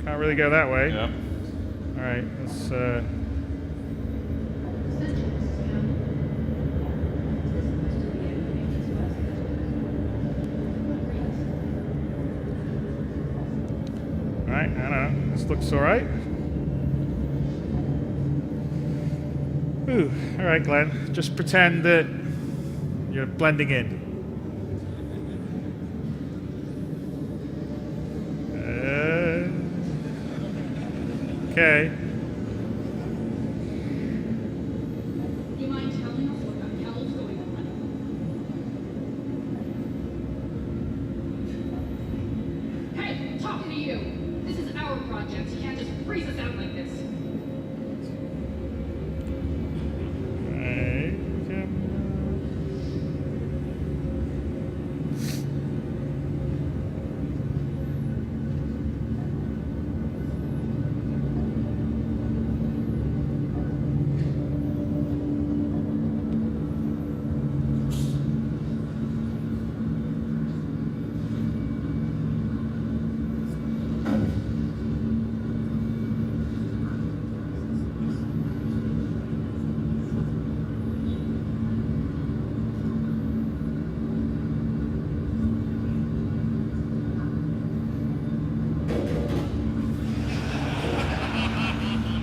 Can't really go that way. Yeah. All right, let's... right, I don't know. This looks all right. Ooh, all right, Glenn. Just pretend that you're blending in. Okay. You mind telling us what the hell's going on? Hey, talking to you. This is our project. You can't just freeze us out like this. Right.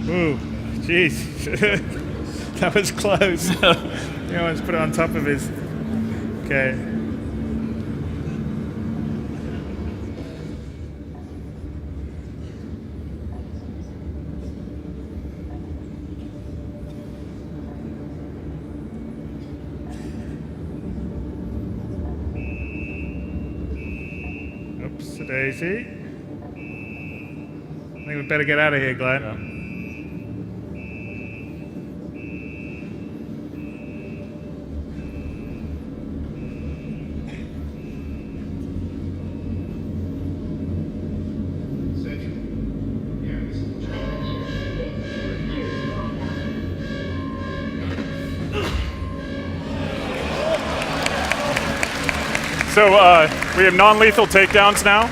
Ooh, jeez. That was close. You almost put it on top of his. Okay. Oops-a-daisy. I think we better get out of here, Glenn. Yeah. So we have non-lethal takedowns now.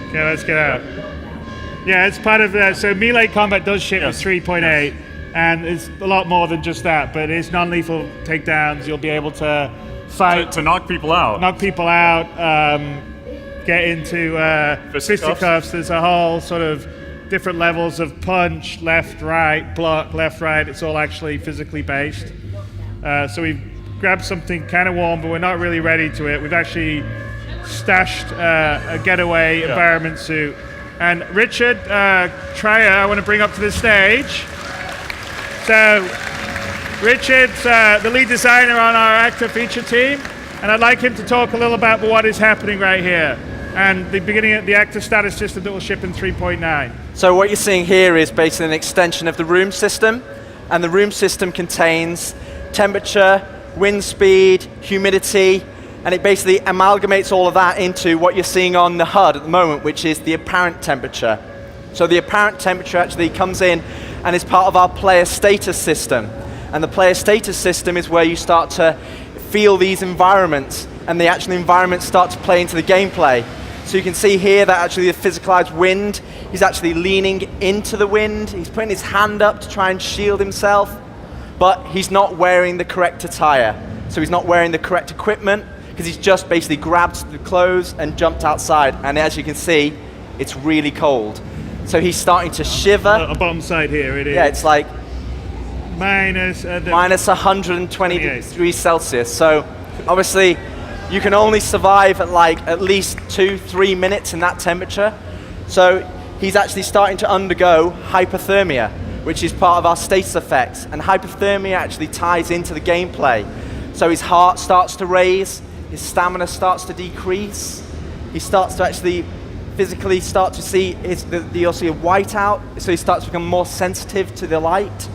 Okay, let's get out. Yeah, it's part of that. So melee combat does ship with 3.8, and it's a lot more than just that. But it's non-lethal takedowns. You'll be able to fight, To knock people out. get into fisticuffs. There's a whole sort of different levels of punch, left, right, block, left, right. It's all actually physically based. So we've grabbed something kind of warm, but we're not really ready to it. We've actually stashed a getaway environment suit. And Richard Trier, I want to bring up to the stage. So Richard's the lead designer on our actor feature team, and I'd like him to talk a little about what is happening right here and the beginning of the actor status system that will ship in 3.9. So what you're seeing here is basically an extension of the room system, and the room system contains temperature, wind speed, humidity, and it basically amalgamates all of that into what you're seeing on the HUD at the moment, which is the apparent temperature. So the apparent temperature actually comes in and is part of our player status system. And the player status system is where you start to feel these environments, and the actual environments start to play into the gameplay. So you can see here that actually the physicalized wind, he's actually leaning into the wind, he's putting his hand up to try and shield himself, but he's not wearing the correct attire. So he's not wearing the correct equipment, because he's just basically grabbed the clothes and jumped outside. And as you can see, it's really cold. So he's starting to shiver. A bottom side here, it is. Yeah, it's like minus 120 28. degrees Celsius. So obviously, you can only survive at like at least 2-3 minutes in that temperature. So he's actually starting to undergo hypothermia, which is part of our status effects. And hypothermia actually ties into the gameplay. So his heart starts to raise, his stamina starts to decrease, he starts to actually physically start to see you'll see a whiteout, so he starts to become more sensitive to the light,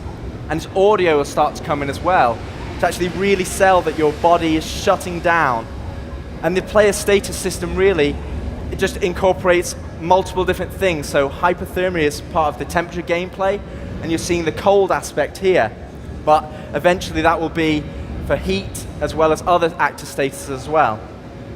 and his audio will start to come in as well, to actually really sell that your body is shutting down. And the player status system really, it just incorporates multiple different things. So hypothermia is part of the temperature gameplay, and you're seeing the cold aspect here. But eventually that will be for heat as well as other actor statuses as well.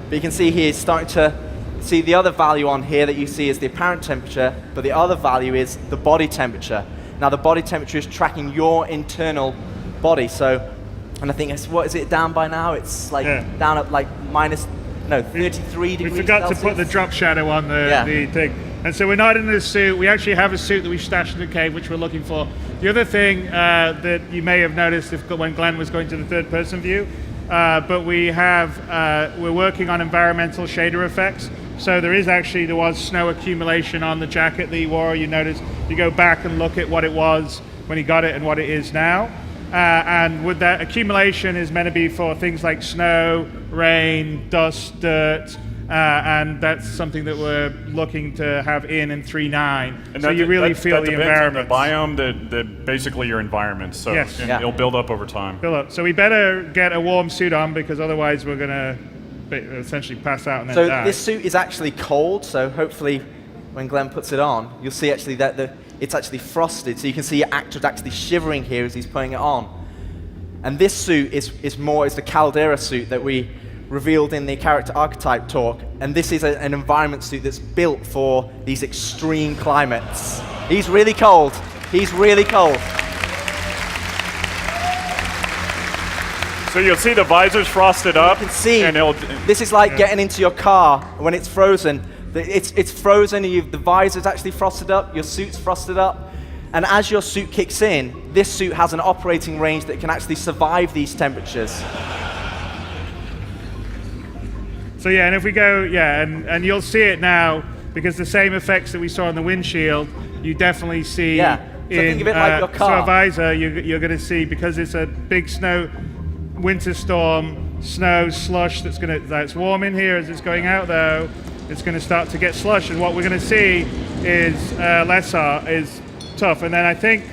But you can see here, starting to see the other value on here that you see is the apparent temperature, but the other value is the body temperature. Now the body temperature is tracking your internal body. So, and I think it's, what is it down by now? It's like down at like minus no, 33 We degrees forgot Celsius. to put the drop shadow on the thing. And so we're not in this suit. We actually have a suit that we stashed in the cave, which we're looking for. The other thing that you may have noticed when Glenn was going to the third-person view, but we're working on environmental shader effects. So there was snow accumulation on the jacket that he wore. You notice, you go back and look at what it was when he got it and what it is now. And with that, accumulation is meant to be for things like snow, rain, dust, dirt, and that's something that we're looking to have in 3.9. So you really feel the environment. The biome, that basically your environment. So Yes. it'll build up over time. So we better get a warm suit on because otherwise we're going to essentially pass out and then die. So this suit is actually cold, so hopefully when Glenn puts it on, you'll see actually that it's actually frosted, so you can see your actor actually shivering here as he's putting it on. And this suit is the Caldera suit that we revealed in the character archetype talk, and this is an environment suit that's built for these extreme climates. He's really cold. He's really cold. So you'll see the visor's frosted up. You can see, and this is like getting into your car when it's frozen. It's frozen, the visor's actually frosted up, your suit's frosted up, and as your suit kicks in, this suit has an operating range that can actually survive these temperatures. So yeah, and if we go, and you'll see it now, because the same effects that we saw on the windshield, you definitely see So think of it like your car. So a visor, you're going to see, because it's a big winter storm, snow, slush that's warm in here as it's going out though, it's going to start to get slush, and what we're going to see is is tough. And then I think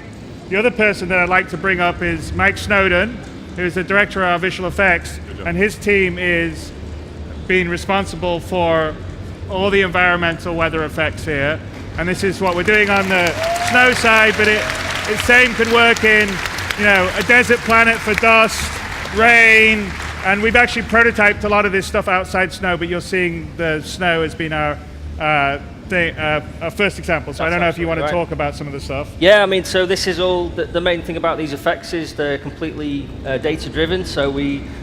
the other person that I'd like to bring up is Mike Snowden, who's the director of our visual effects, and his team is being responsible for all the environmental weather effects here. And this is what we're doing on the snow side, but it same could work in, a desert planet for dust, rain, and we've actually prototyped a lot of this stuff outside snow, but you're seeing the snow has been our first example. So I don't know if you want to talk about some of the stuff. Yeah, I mean, so this is all, the main thing about these effects is they're completely data-driven, so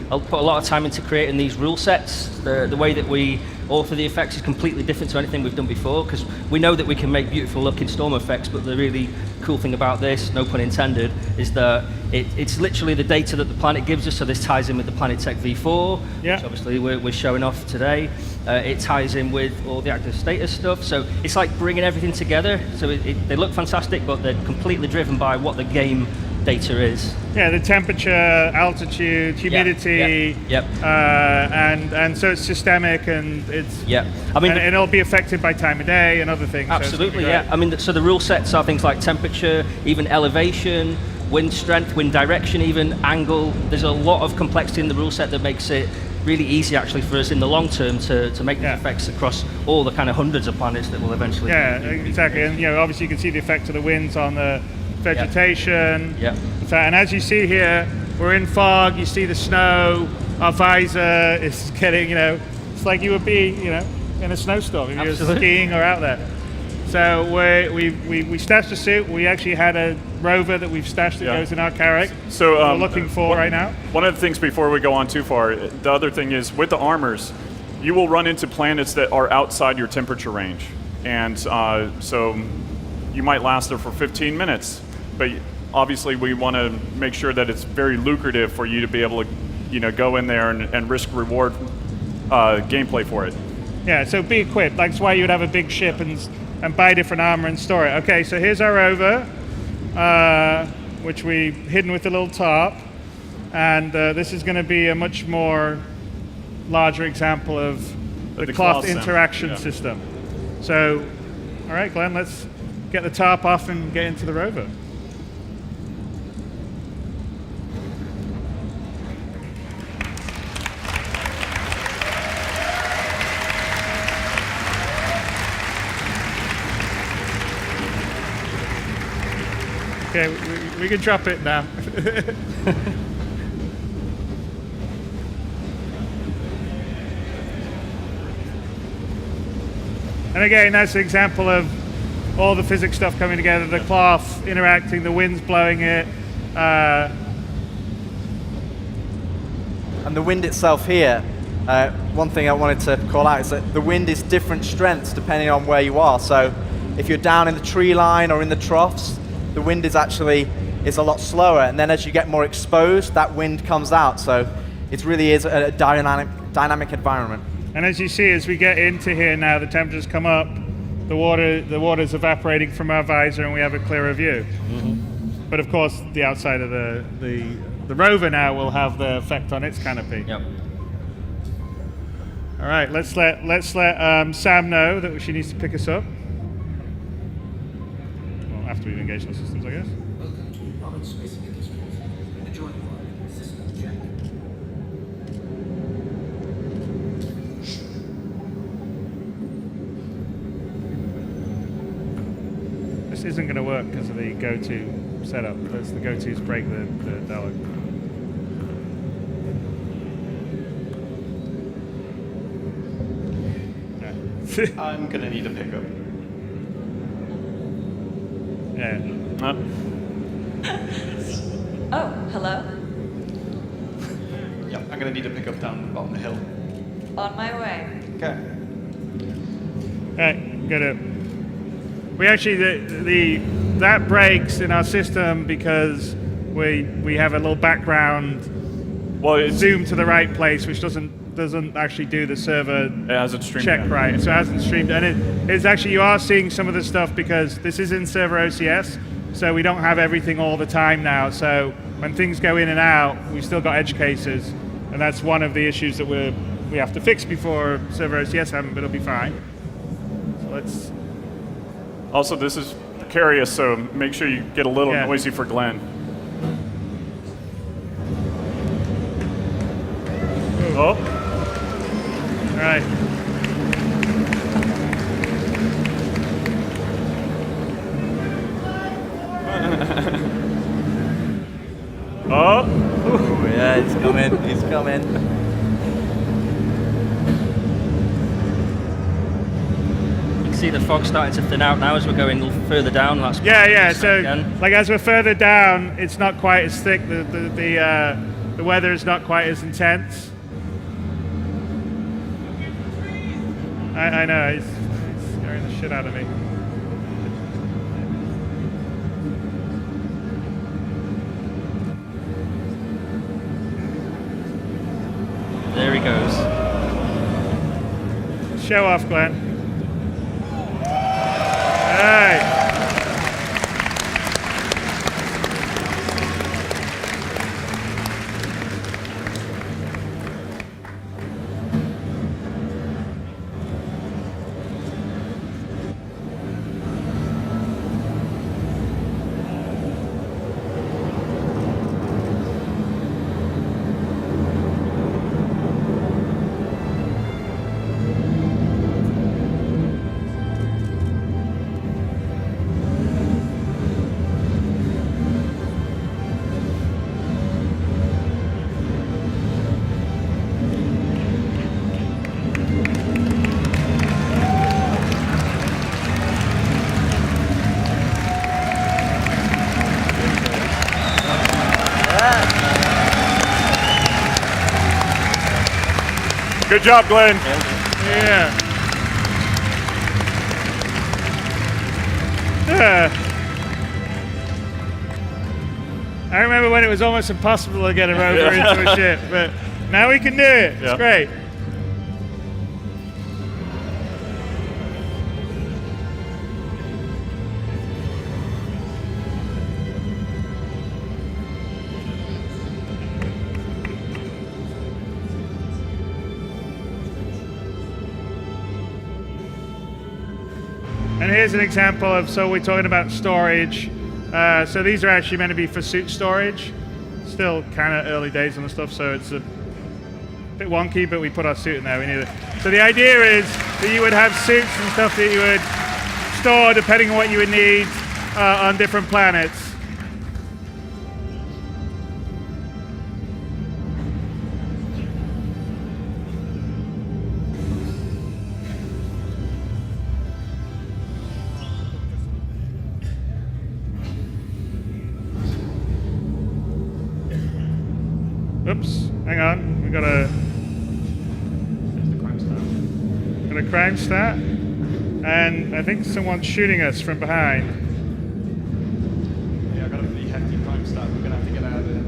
I'll put a lot of time into creating these rule sets. The way that we author the effects is completely different to anything we've done before, because we know that we can make beautiful looking storm effects, but the really cool thing about this, no pun intended, is that it's literally the data that the planet gives us, so this ties in with the Planetech V4, which obviously we're showing off today. It ties in with all the active status stuff, so it's like bringing everything together. So they look fantastic, but they're completely driven by what the game data is. Yeah, the temperature, altitude, humidity, and so it's systemic, and it's I mean, and it'll be affected by time of day and other things. Absolutely, so I mean, so the rule sets are things like temperature, even elevation, wind strength, wind direction, even angle. There's a lot of complexity in the rule set that makes it really easy actually for us in the long term to make these effects across all the kind of hundreds of planets that will eventually exactly. And obviously you can see the effect of the winds on the vegetation. And as you see here, we're in fog, you see the snow, our visor is getting, it's like you would be, in a snowstorm if you're skiing or out there. So we stashed a suit. We actually had a rover that we've stashed that goes in our Carrack. So we're looking for right now. One of the things before we go on too far, the other thing is with the armors, you will run into planets that are outside your temperature range. And so you might last there for 15 minutes. But obviously we want to make sure that it's very lucrative for you to be able to go in there and risk reward gameplay for it. Yeah, so be equipped. That's why you'd have a big ship and buy different armor and store it. Okay, so here's our rover, which we've hidden with a little tarp. And this is going to be a much more larger example of the cloth interaction system. So, all right, Glenn, let's get the tarp off and get into the rover. Okay, we can drop it now. And again, that's an example of all the physics stuff coming together, the cloth interacting, the wind's blowing it. And the wind itself here one thing I wanted to call out is that the wind is different strengths depending on where you are. So if you're down in the tree line or in the troughs, the wind is a lot slower. And then as you get more exposed, that wind comes out. So it really is a dynamic environment. And as you see, as we get into here now, the temperatures come up, the water's evaporating from our visor, and we have a clearer view. Mm-hmm. But of course, the outside of the rover now will have the effect on its canopy. Yep. All right, let's let Sam know that she needs to pick us up. Well, after we've engaged the systems, I guess. Welcome to Orange Space Industries. The joint one, systems check. This isn't going to work because of the go-to setup. That's the go-tos break the dialog. I'm gonna need a pickup. Yeah. Oh, hello. Yeah, I'm gonna need a pickup down on the hill. On my way. Okay. Right, got it. We actually that breaks in our system because we have a little background zoom to the right place, which doesn't actually do the server It hasn't streamed check yet. right, so it hasn't streamed. And it's actually, you are seeing some of the stuff because this is in server OCS, so we don't have everything all the time now. So when things go in and out, we've still got edge cases, and that's one of the issues that we have to fix before server OCS happens, but it'll be fine. So let's. Also, this is precarious, so make sure you get a little noisy for Glenn. Oh. All right. Oh. Ooh, yeah, he's coming. He's coming. You can see the fog starting to thin out now as we're going a little further down. That's Yeah. So again. like as we're further down, it's not quite as thick. The weather is not quite as intense. I know, he's scaring the shit out of me. There he goes. Show off, Glenn. Hey. Good job, Glenn. Yeah. I remember when it was almost impossible to get a rover into a ship, but now we can do it. It's great. And here's an example of, so we're talking about storage. So these are actually meant to be for suit storage. Still kind of early days on the stuff, so it's a bit wonky, but we put our suit in there. We need it. So the idea is that you would have suits and stuff that you would store depending on what you would need on different planets. Oops, hang on. We got a Got a crime stat. And I think someone's shooting us from behind. Yeah, I got a pretty hefty crime stat. We're gonna have to get out of there.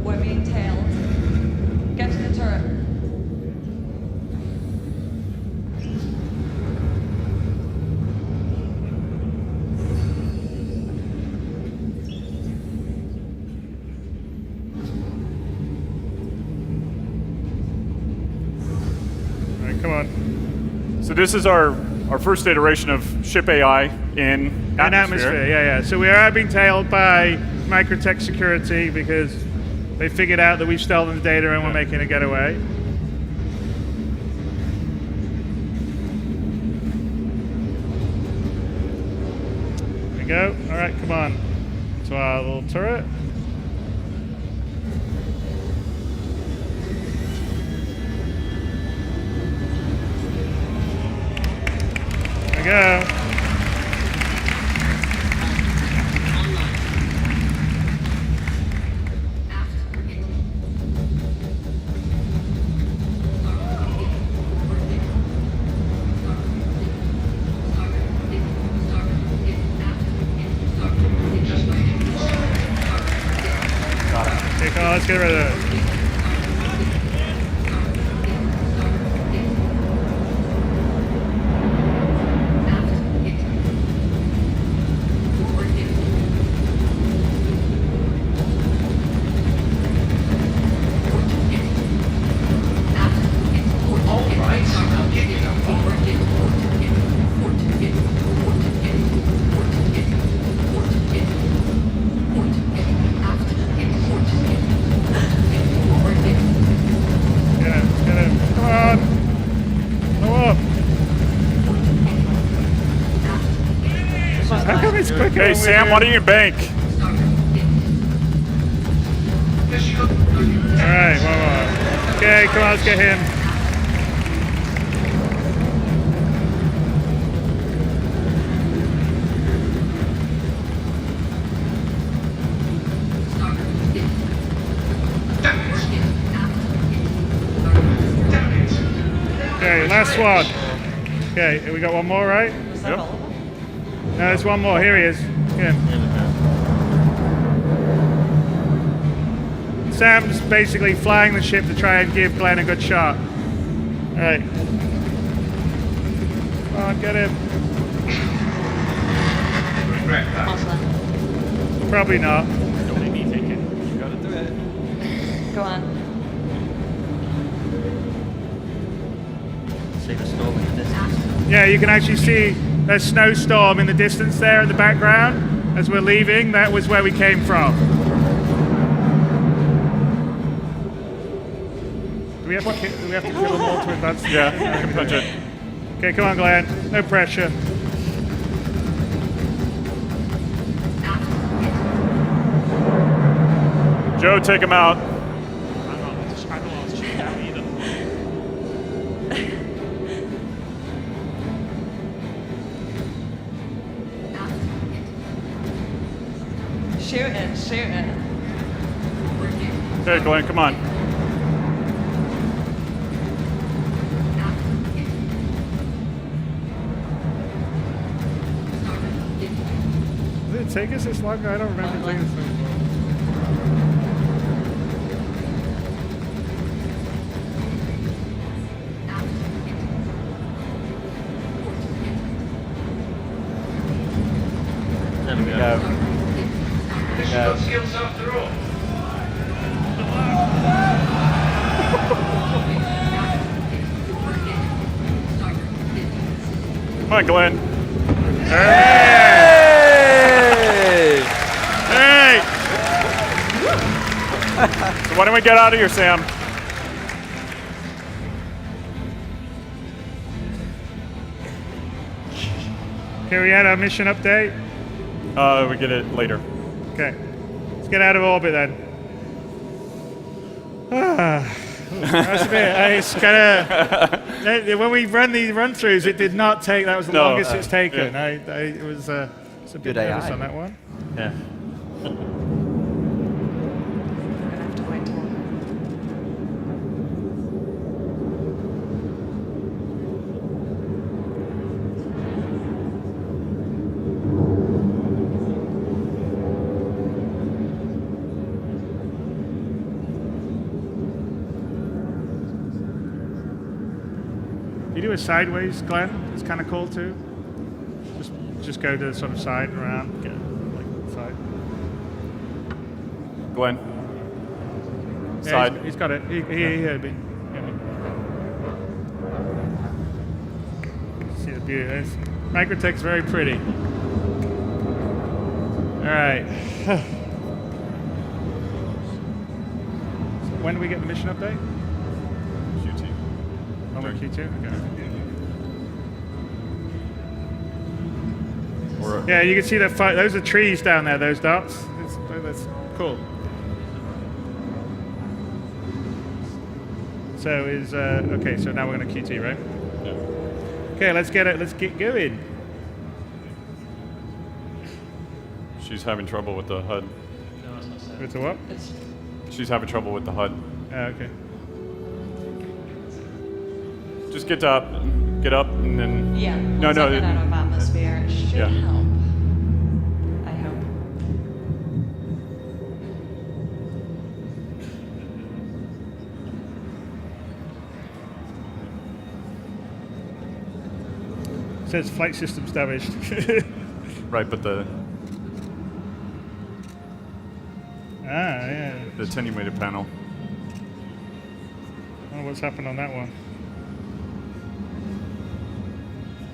We're being tailed. Get to the turret. All right, come on. So this is our first iteration of ship AI in atmosphere. Yeah. So we are being tailed by Microtech security because they figured out that we've stolen the data and we're making a getaway. There we go. All right, come on. To our little turret. There we go. Okay, come on, let's get rid of it. Get him. Come on. Go up. How come it's quicker? Hey, Sam, why don't you bank? All right, one more. Okay, come on, let's get him. Okay, last one. Okay, we got one more, right? Is that all of them? No, there's one more. Here he is. Get him. Sam's basically flying the ship to try and give Glenn a good shot. All right. Come on, get him. Probably not. Don't make me take it. You gotta do it. Go on. See the storm in the distance. Yeah, you can actually see a snowstorm in the distance there in the background. As we're leaving, that was where we came from. Do we have to kill them all to advance? Yeah, I can punch it. Okay, come on, Glenn. No pressure. Joe, take him out. I don't know what's shooting down either. Shoot it, shoot it. Okay, Glenn, come on. Did it take us this long? I don't remember taking this long. There we go. Skills after all. Come on, Glenn. Hey! Hey! So why don't we get out of here, Sam? Okay, we had our mission update. We get it later. Okay. Let's get out of orbit then. That's a bit. It's kind of. When we run these run-throughs, it did not take. That was the longest it's taken. yeah. It was a bit Good nervous AI. on that one. Yeah. We're gonna have to wait till. If you do it sideways, Glenn, it's kind of cool too. Just go to the sort of side and around, get like the side. Glenn. Yeah, Side. he's got it. He heard me. See the beauty of this. Microtech's very pretty. All right. So when do we get the mission update? QT. Oh, we're Q2? Okay. Yeah, you can see that those are trees down there, those dots. That's cool. So okay, so now we're going to QT, right? Yeah. Okay, let's get going. She's having trouble with the HUD. With the what? She's having trouble with the HUD. Okay. Just get up, and then. Yeah. No, once no. I get out of atmosphere, it should Yeah. help. I hope. It says flight systems damaged. Right, but the yeah. attenuated panel. Oh, what's happened on that one?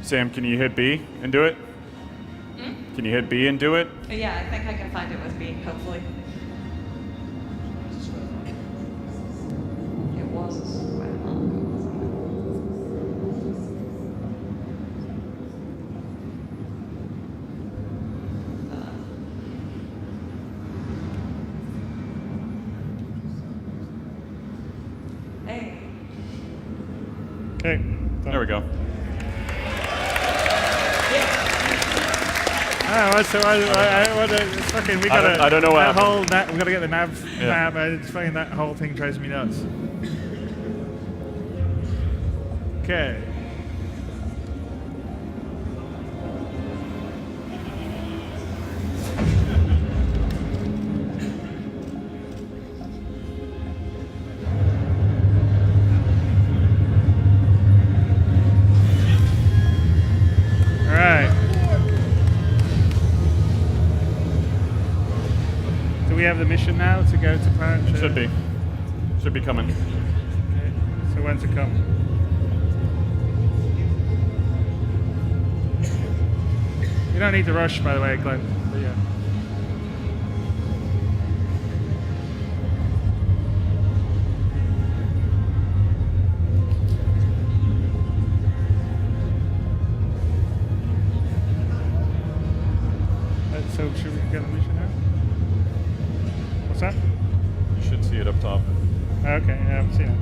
Sam, can you hit B and do it? Can you hit B and do it? Yeah, I think I can find it with B, hopefully. It was quite a while ago. Hey. Okay. There we go. Oh, so fucking, we gotta. I don't know what we gotta get the nav. Yeah. It's fucking, that whole thing drives me nuts. Okay. All right. Do we have the mission now to go to planet? Should be. Should be coming. Okay. So when's it come? You don't need to rush, by the way, Glenn. But yeah. So should we get the mission now? What's that? You should see it up top. Okay, yeah, I haven't seen it.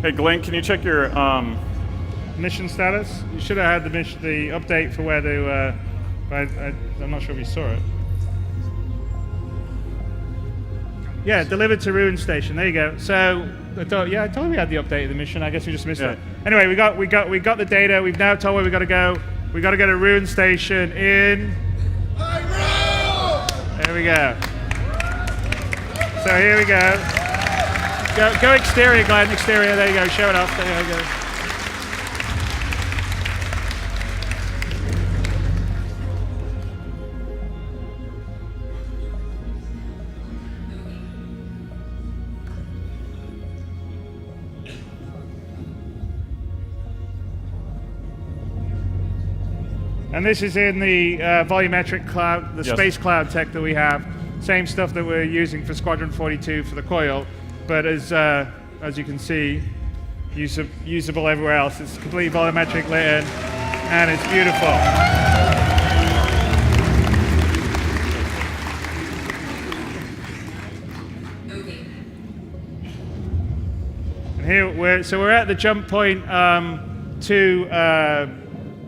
Hey, Glenn, can you check your Mission status? You should have had the update for where to. I'm not sure if you saw it. Yeah, delivered to Ruin Station. There you go. So I told you we had the update of the mission. I guess we just missed it. Anyway, we got the data. We've now told where we got to go. We got to go to Ruin Station in. There we go. So here we go. Go exterior, Glenn. Exterior. There you go. Show it off. There you go. And this is in the volumetric cloud, the space cloud tech that we have. Same stuff that we're using for Squadron 42 for the coil, but as you can see, usable everywhere else. It's completely volumetric lit in, and it's beautiful. And here we're at the jump point to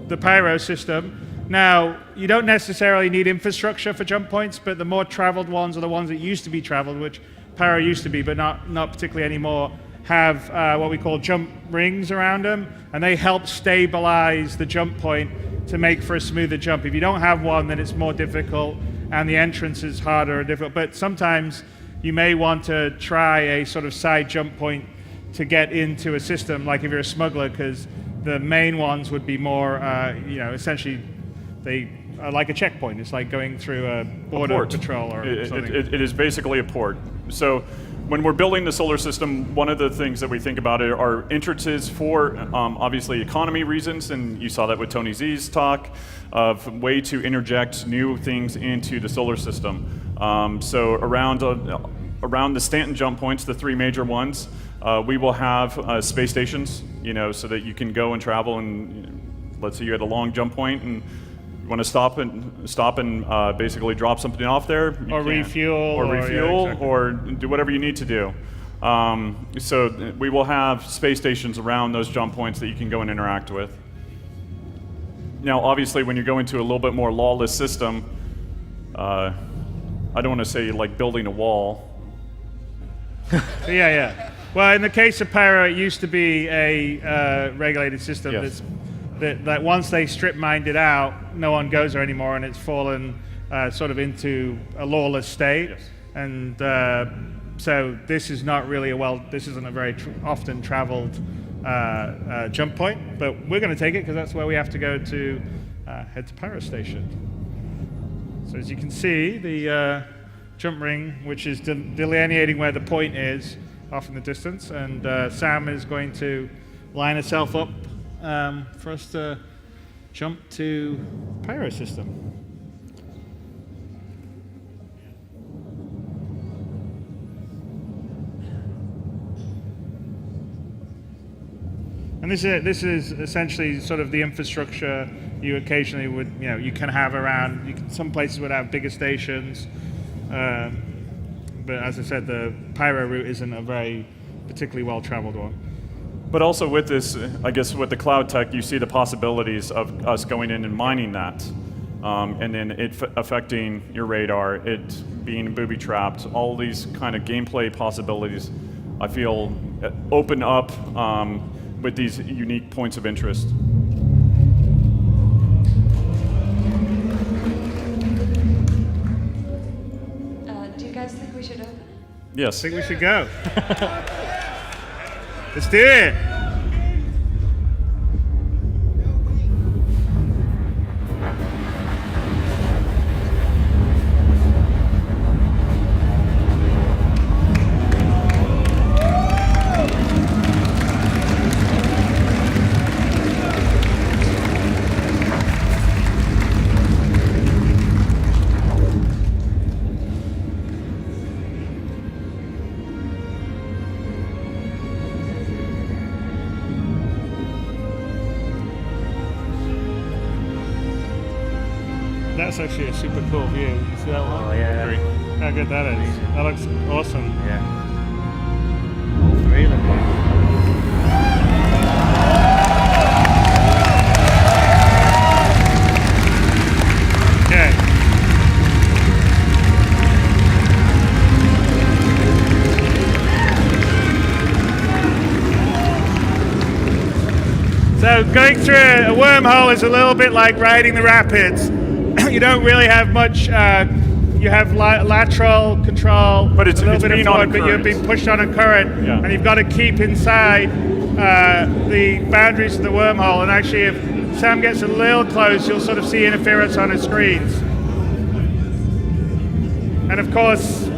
the pyro system. Now, you don't necessarily need infrastructure for jump points, but the more traveled ones are the ones that used to be traveled, which pyro used to be, but not particularly anymore, have what we call jump rings around them, and they help stabilize the jump point to make for a smoother jump. If you don't have one, then it's more difficult, and the entrance is harder and difficult. But sometimes you may want to try a sort of side jump point to get into a system, like if you're a smuggler, because the main ones would be more, essentially they are like a checkpoint. It's like going through a border patrol or something. It is basically a port. So when we're building the solar system, one of the things that we think about are entrances for obviously economy reasons, and you saw that with Tony Z's talk of way to interject new things into the solar system. So around the Stanton jump points, the 3 major ones, we will have space stations, so that you can go and travel. And let's say you had a long jump point and you want to stop and basically drop something off there, or refuel, or do whatever you need to do. So we will have space stations around those jump points that you can go and interact with. Now, obviously, when you go into a little bit more lawless system, I don't want to say like building a wall. Yeah. Well, in the case of Pyro, it used to be a regulated system. Yes. That once they strip mined it out, no one goes there anymore, and it's fallen sort of into a lawless state. Yes. And so this is not really this isn't a very often traveled jump point, but we're going to take it because that's where we have to go to head to Pyro Station. So as you can see, the jump ring, which is delineating where the point is off in the distance, and Sam is going to line herself up for us to jump to Pyro System. And this is essentially sort of the infrastructure you occasionally would, you can have around. Some places would have bigger stations, but as I said, the Pyro route isn't a very particularly well-traveled one. But also with this, I guess with the cloud tech, you see the possibilities of us going in and mining that, and then it affecting your radar, it being booby-trapped, all these kind of gameplay possibilities, I feel, open up with these unique points of interest. Do you guys think we should open it? Yes. I think we should go. Let's do it. That's actually a super cool view. You see that one? Oh, yeah. How good that is. That looks awesome. Yeah. All 3 of them. Okay. So going through a wormhole is a little bit like riding the rapids. You don't really have much. You have lateral control, but it's a little bit of forward, but you're being pushed on a current, yeah. And you've got to keep inside the boundaries of the wormhole. And actually, if Sam gets a little close, you'll sort of see interference on his screens. And of course,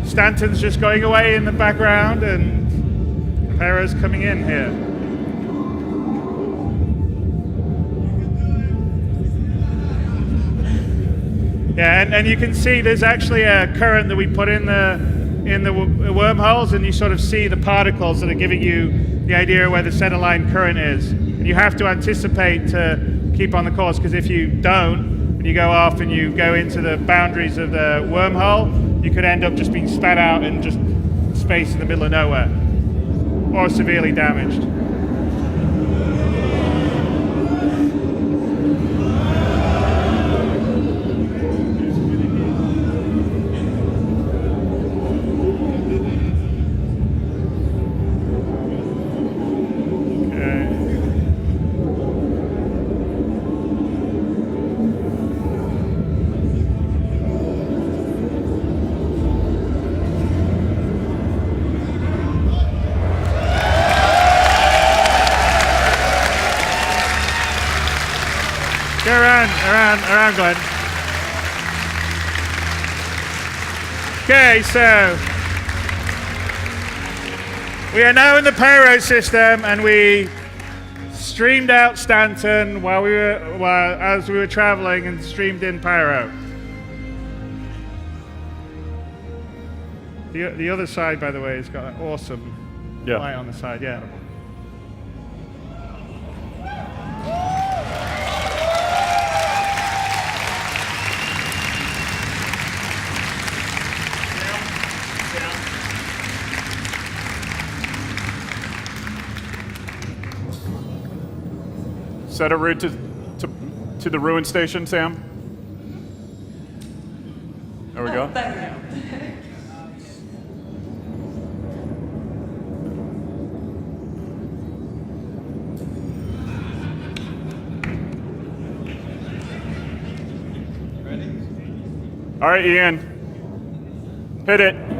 Stanton's just going away in the background, and Pyro's coming in here. Yeah, and you can see there's actually a current that we put in the wormholes, and you sort of see the particles that are giving you the idea where the centerline current is. And you have to anticipate to keep on the course, because if you don't, and you go off and you go into the boundaries of the wormhole, you could end up just being spat out in just space in the middle of nowhere, or severely damaged. around Glenn. Okay, so we are now in the payroad system, and we streamed out Stanton as we were traveling, and streamed in Pyro. The other side, by the way, has got an awesome light on the side. Yeah. Set a route to the ruin station, Sam. There we go. There we go. All right, Ian. Hit it.